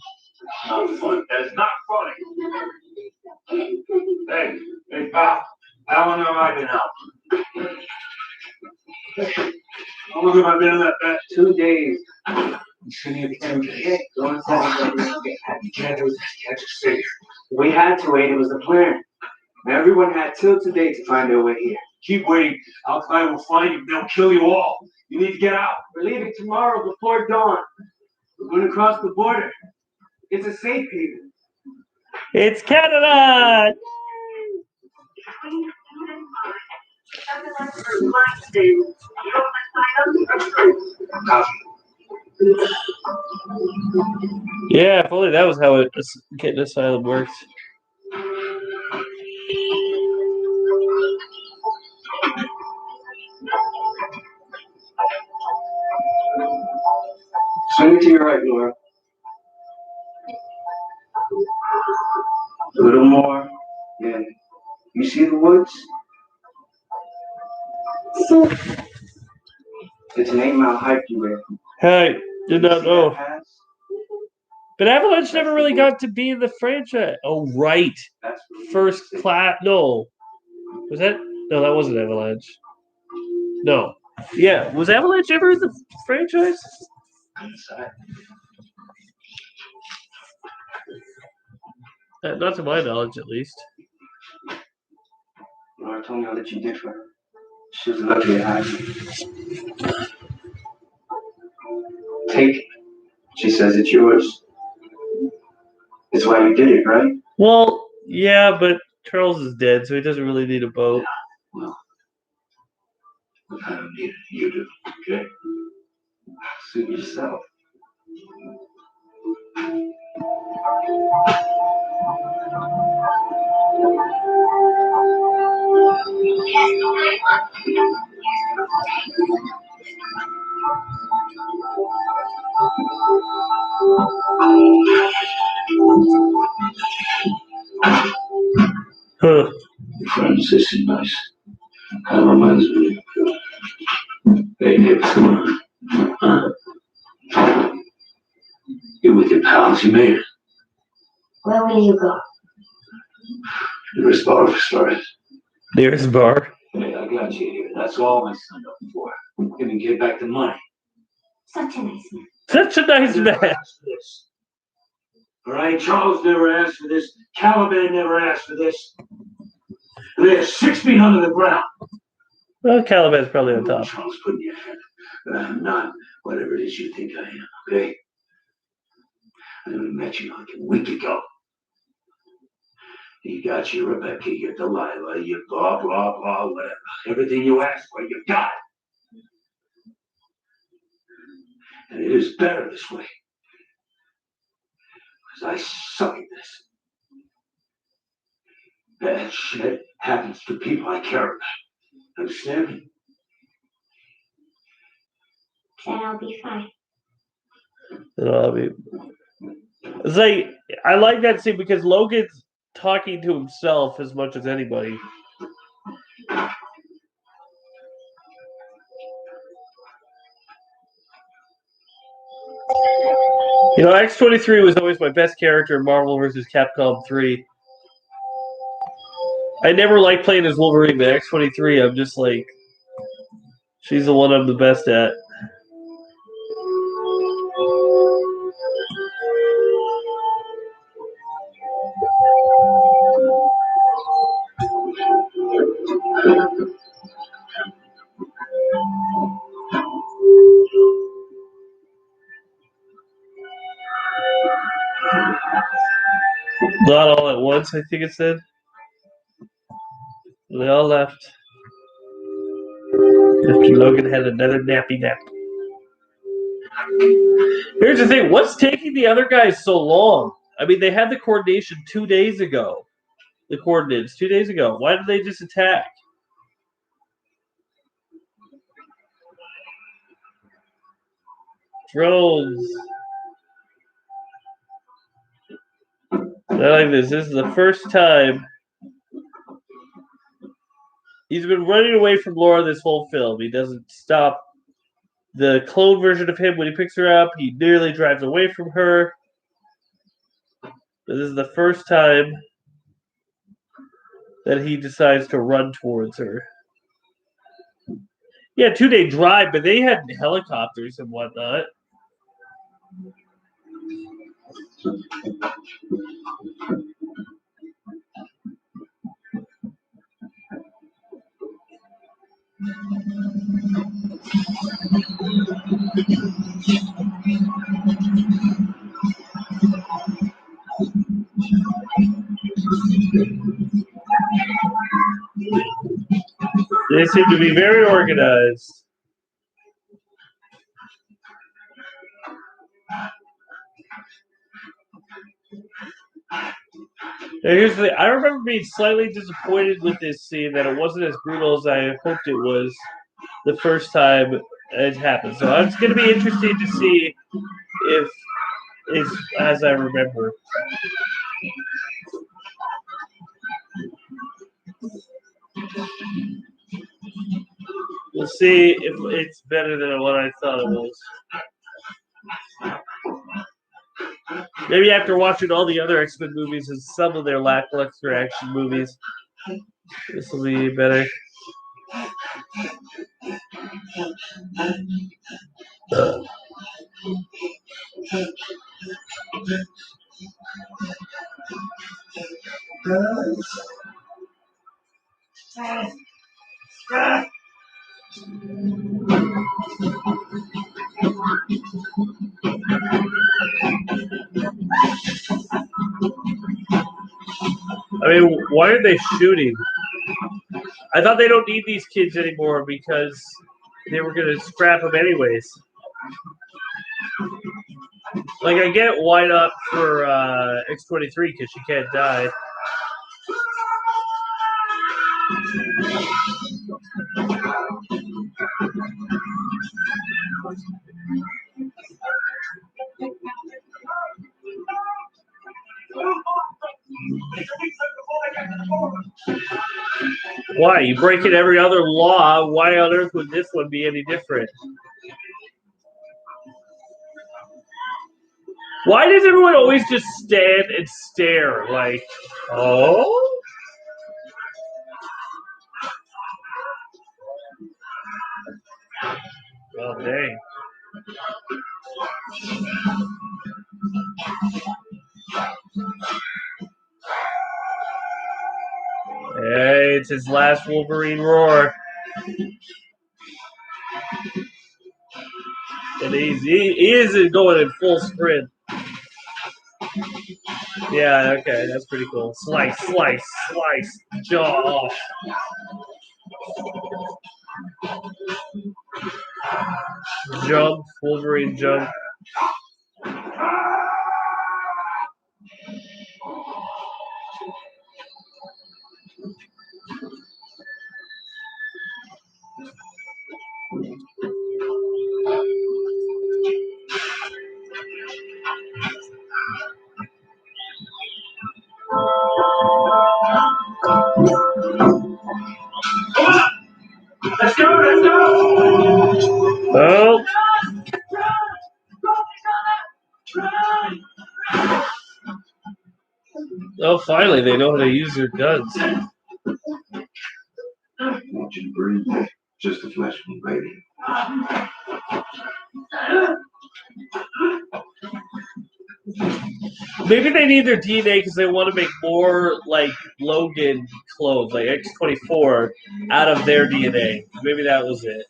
Not fun. That's not funny. Hey, pal. How long have I been out? How long have I been in that bed? 2 days. We had to wait. It was the plan. Everyone had till today to find their way here. Keep waiting. Al-Qaeda will find you. They'll kill you all. You need to get out. We're leaving tomorrow before dawn. We're going to cross the border. It's a safe haven. It's Canada! Yeah, if only that was how getting asylum works. Swing it to your right, Laura. A little more. Yeah. You see the woods? It's an 8-mile hike you wear. Hey, did not know. That pass? But Avalanche never really got to be in the franchise. Oh, right. That's where we First sit. class. No. Was that? No, that wasn't Avalanche. No. Yeah. Was Avalanche ever in the franchise? Inside. Not to my knowledge, at least. Laura told me all that you did for her. She was lucky to have you. Take it. She says it's yours. It's why you did it, right? Well, yeah, but Charles is dead, so he doesn't really need a boat. Well, I don't need it. You do. Okay? Suit yourself. Huh. Friends, this is nice. Kind of reminds me of hey, neighbors, come on. Huh? You with your pals, you made it. Where will you go? Nearest bar for starters. Nearest bar. Hey, I got you here. That's all I signed up for. Gonna get back the money. Such a nice man. Such a nice I never man. asked for this. All right, Charles never asked for this. Caliban never asked for this. They're 6 feet under the ground. Well, Caliban's probably on top. Charles, put in your head. I'm not whatever it is you think I am, okay? I only met you like a week ago. You got your Rebecca, your Delilah, your blah, blah, blah, whatever. Everything you asked for, you got. And it is better this way. Because I suck at this. Bad shit happens to people I care about. Understand me? Then I'll be fine. It's like, I like that scene because Logan's talking to himself as much as anybody. You know, X-23 was always my best character in Marvel vs. Capcom 3. I never liked playing as Wolverine, but X-23, I'm just like, she's the one I'm the best at. Not all at once, I think it said. They all left. After Logan had another nappy nap. Here's the thing, what's taking the other guys so long? I mean, they had the coordination 2 days ago. The coordinates 2 days ago. Why did they just attack? Drones. I like this. This is the first time he's been running away from Laura this whole film. He doesn't stop. The clone version of him, when he picks her up, he nearly drives away from her. This is the first time that he decides to run towards her. Yeah, 2-day drive, but they had helicopters and whatnot. They seem to be very organized. Here's the thing. I remember being slightly disappointed with this scene that it wasn't as brutal as I hoped it was the first time it happened. So it's going to be interesting to see if it's as I remember. We'll see if it's better than what I thought it was. Maybe after watching all the other X-Men movies and some of their lackluster action movies, this will be better. I mean, why are they shooting? I thought they don't need these kids anymore because they were going to scrap them anyways. Like, I get why not for X-23 because she can't die. Why? You breaking every other law. Why on earth would this one be any different? Why does everyone always just stand and stare? Like, oh? Oh, dang. Hey, it's his last Wolverine roar. And he is going in full sprint. Yeah, okay, that's pretty cool. Slice, slice, slice, jaw off. Jump, Wolverine jump. Let's go, let's go! Oh. Oh, finally, they know how to use their guns. I want you to breathe. Just a flesh wound, baby. Maybe they need their DNA because they want to make more, like, Logan clones, like X-24, out of their DNA. Maybe that was it.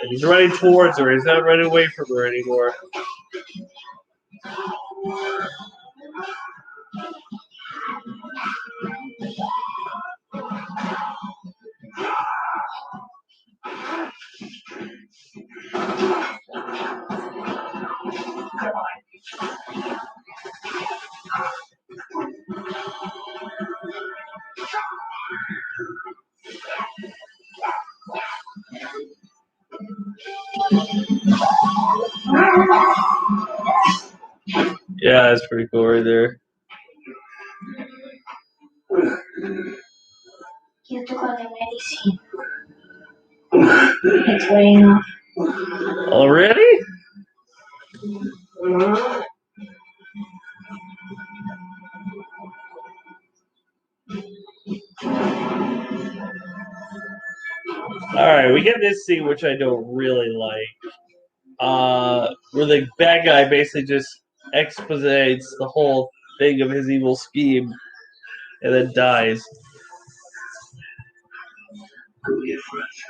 And he's running towards her. He's not running away from her anymore. Yeah, that's pretty cool right there. You took all the medicine. It's wearing off. Already? All right, we get this scene which I don't really like, where the bad guy basically just exposites the whole thing of his evil scheme, and then dies. Go get friends.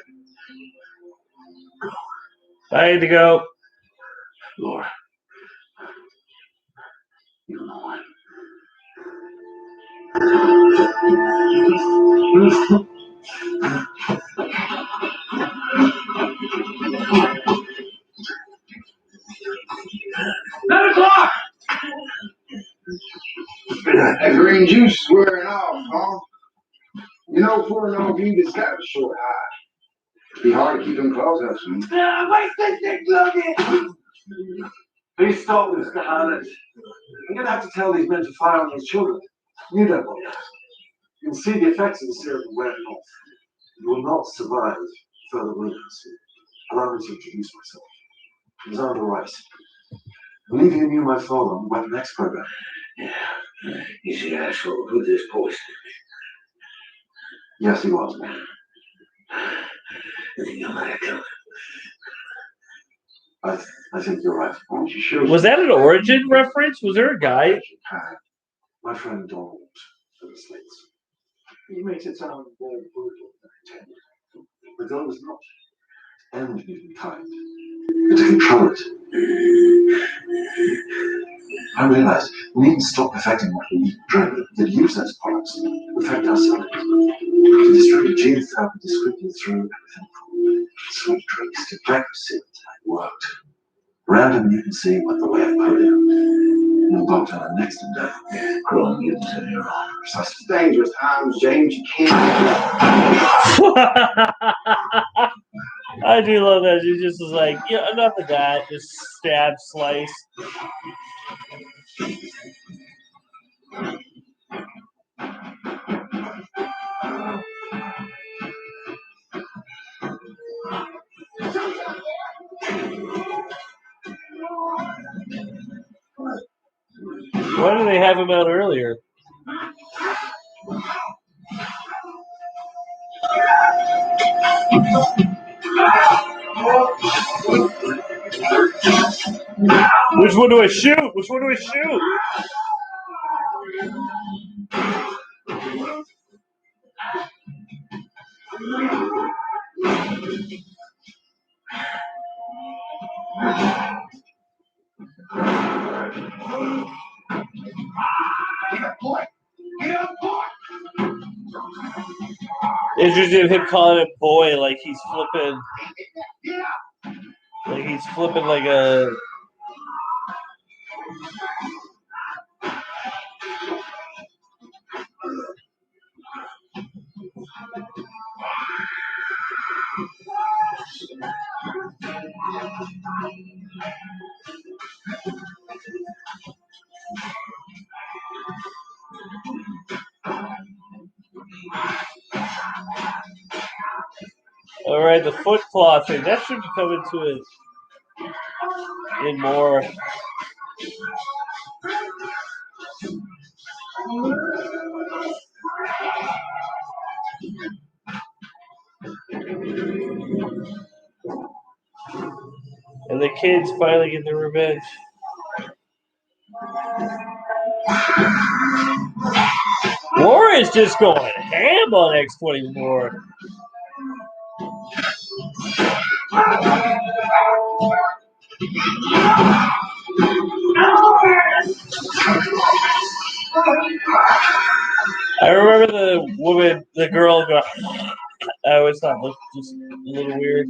I had to go. Laura. You know what? That green juice is wearing off, huh? You know, for an old you that's got a short eye. Be hard to keep them claws out soon. Wait, Logan! Please stop this, Harlan. I'm going to have to tell these men to fire on these children. You don't want that. You can see the effects of the serum wearing off. You will not survive further wounds. Allow me to introduce myself. I'm on the right. I believe you knew my father on the Weapon X program. Yeah. He's the asshole who this poison. Yes, he was. I think I might have killed him. I think you're right. Why don't you show Was that an origin reference? Was there a guy? My friend Donald for the Slates. He makes it sound more brutal than intended. The goal was not to end mutant kind, but to control it. I realized we need to stop affecting what we eat and drink, that use those products to affect ourselves. To distribute gene therapy discreetly through everything from sweet drinks to breakfast cereals. It worked. Random mutancy went the way of polio. And bumped on our next and death. Growing mutants in your honor. Such dangerous times, James. You can't. I do love that. She just was like, yeah, enough of that. Just stab, slice. Why did they have him out earlier? Which one do I shoot? Which one do I shoot? It's just him calling it boy like he's flipping. Like he's flipping like a. All right, the foot claw thing that should come into it in more. And the kids finally get their revenge. Laura is just going ham on X-24. I remember the woman, the girl, going, I always thought looked just a little weird.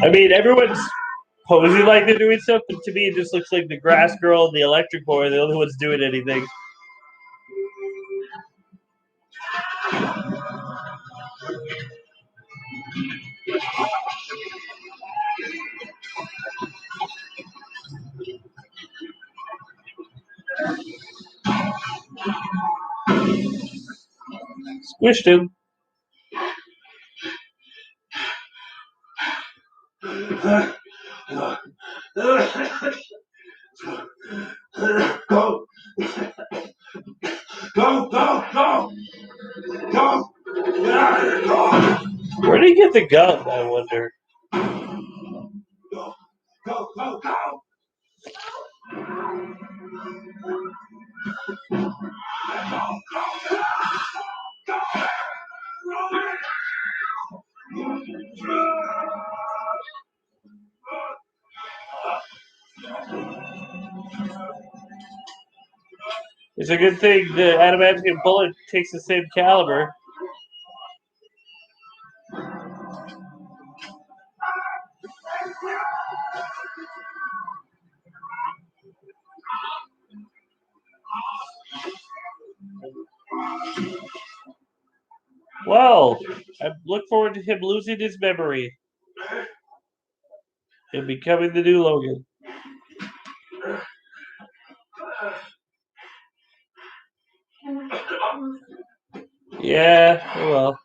I mean, everyone's posing like they're doing stuff, but to me, it just looks like the grass girl and the electric boy are the only ones doing anything. Squished him. Go! Go! Go! Go! Go! Get out of here! Go! Where did he get the gun, I wonder? Go! Go! Go! Go! It's a good thing the adamantium bullet takes the same caliber. Well, I look forward to him losing his memory and becoming the new Logan. Yeah, oh well.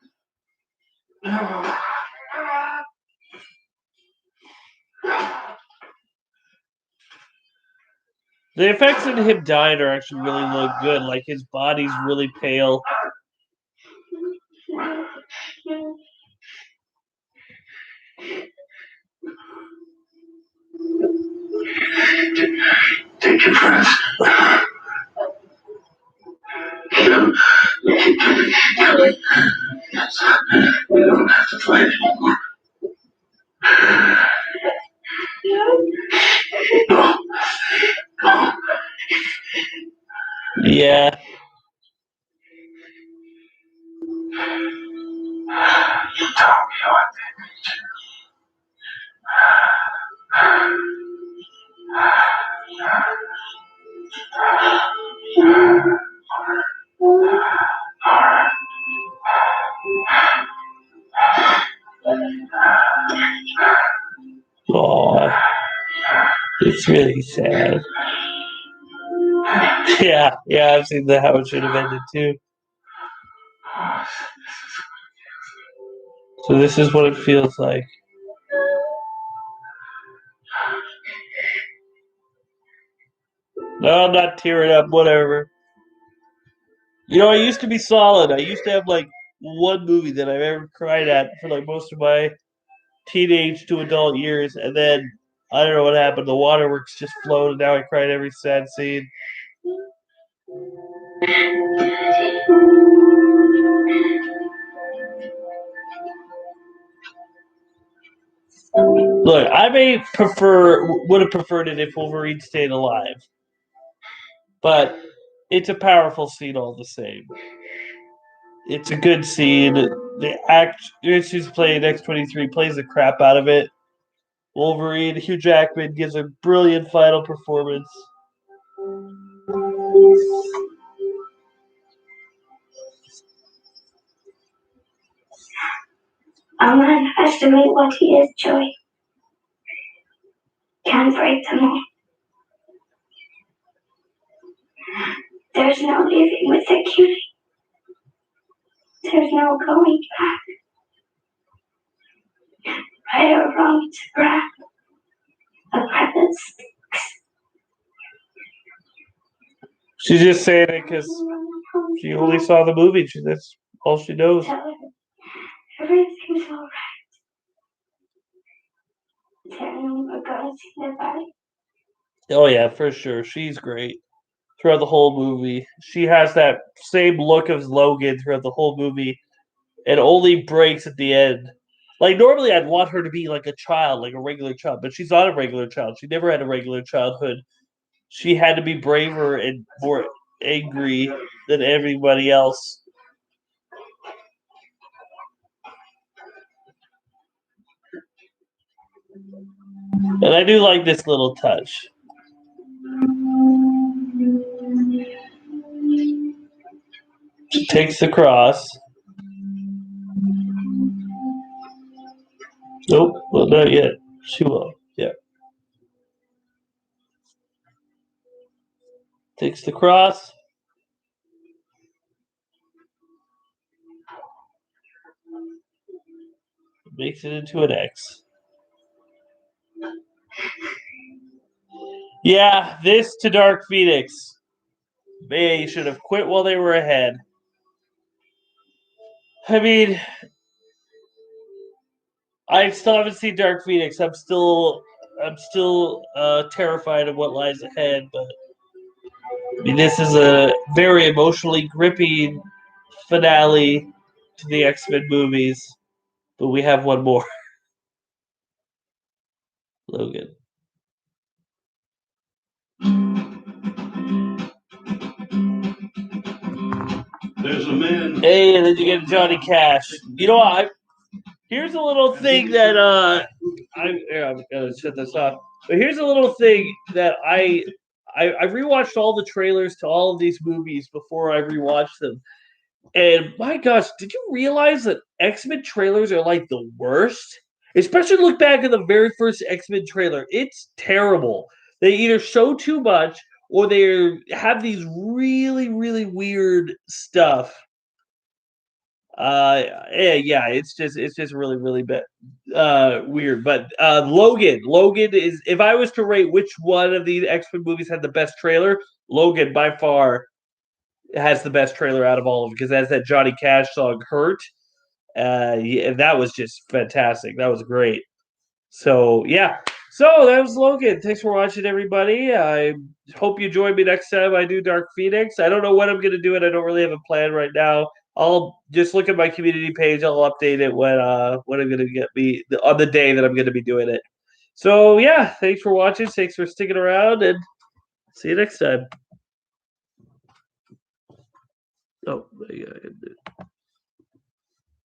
The effects in him dying are actually really look good. Like his body's really pale. Take your friends. We don't have to fight anymore. Go. Go. Yeah. You taught me what Aw. It's really sad. Yeah, I've seen the how it should have ended too. So this is what it feels like. No, I'm not tearing up, whatever. You know, I used to be solid. I used to have like one movie that I've ever cried at for like most of my teenage to adult years, and then I don't know what happened. The waterworks just flowed, and now I cried every sad scene. Look, I would have preferred it if Wolverine stayed alive, but it's a powerful scene all the same. It's a good scene. The actress who's playing X-23 plays the crap out of it. Wolverine, Hugh Jackman gives a brilliant final performance. A man has to make what he is, Joey. Can't break them all. There's no living with the cutie. There's no going back. Right or wrong, it's a grab. A grab that sticks. She's just saying it because she only saw the movie. That's all she knows. Tell her everything's alright. Tell him we're gonna see the body. Oh yeah, for sure. She's great throughout the whole movie. She has that same look as Logan throughout the whole movie, and only breaks at the end. Like normally, I'd want her to be like a child, like a regular child, but she's not a regular child. She never had a regular childhood. She had to be braver and more angry than everybody else. And I do like this little touch. She takes the cross. Nope, well, not yet. She will. Yeah. Takes the cross. Makes it into an X. Yeah, this to Dark Phoenix. They should have quit while they were ahead. I mean, I still haven't seen Dark Phoenix. I'm still terrified of what lies ahead. But I mean, this is a very emotionally gripping finale to the X-Men movies. But we have one more, Logan. There's a man. Hey, and then you get Johnny Cash. You know what? Here's a little thing that I'm gonna shut this off. But here's a little thing that I rewatched all the trailers to all of these movies before I rewatched them. And my gosh, did you realize that X-Men trailers are like the worst? Especially look back at the very first X-Men trailer. It's terrible. They either show too much or they have these really, really weird stuff. Yeah, it's just really, really bad, weird. But Logan is. If I was to rate which one of these X-Men movies had the best trailer, Logan by far has the best trailer out of all of them because that's that Johnny Cash song "Hurt." Yeah, that was just fantastic. That was great. So yeah, so that was Logan. Thanks for watching, everybody. I hope you join me next time I do Dark Phoenix. I don't know when I'm going to do it. I don't really have a plan right now. I'll just look at my community page. I'll update it when I'm going to get me on the day that I'm going to be doing it. So yeah, thanks for watching. Thanks for sticking around, and see you next time. Oh, yeah.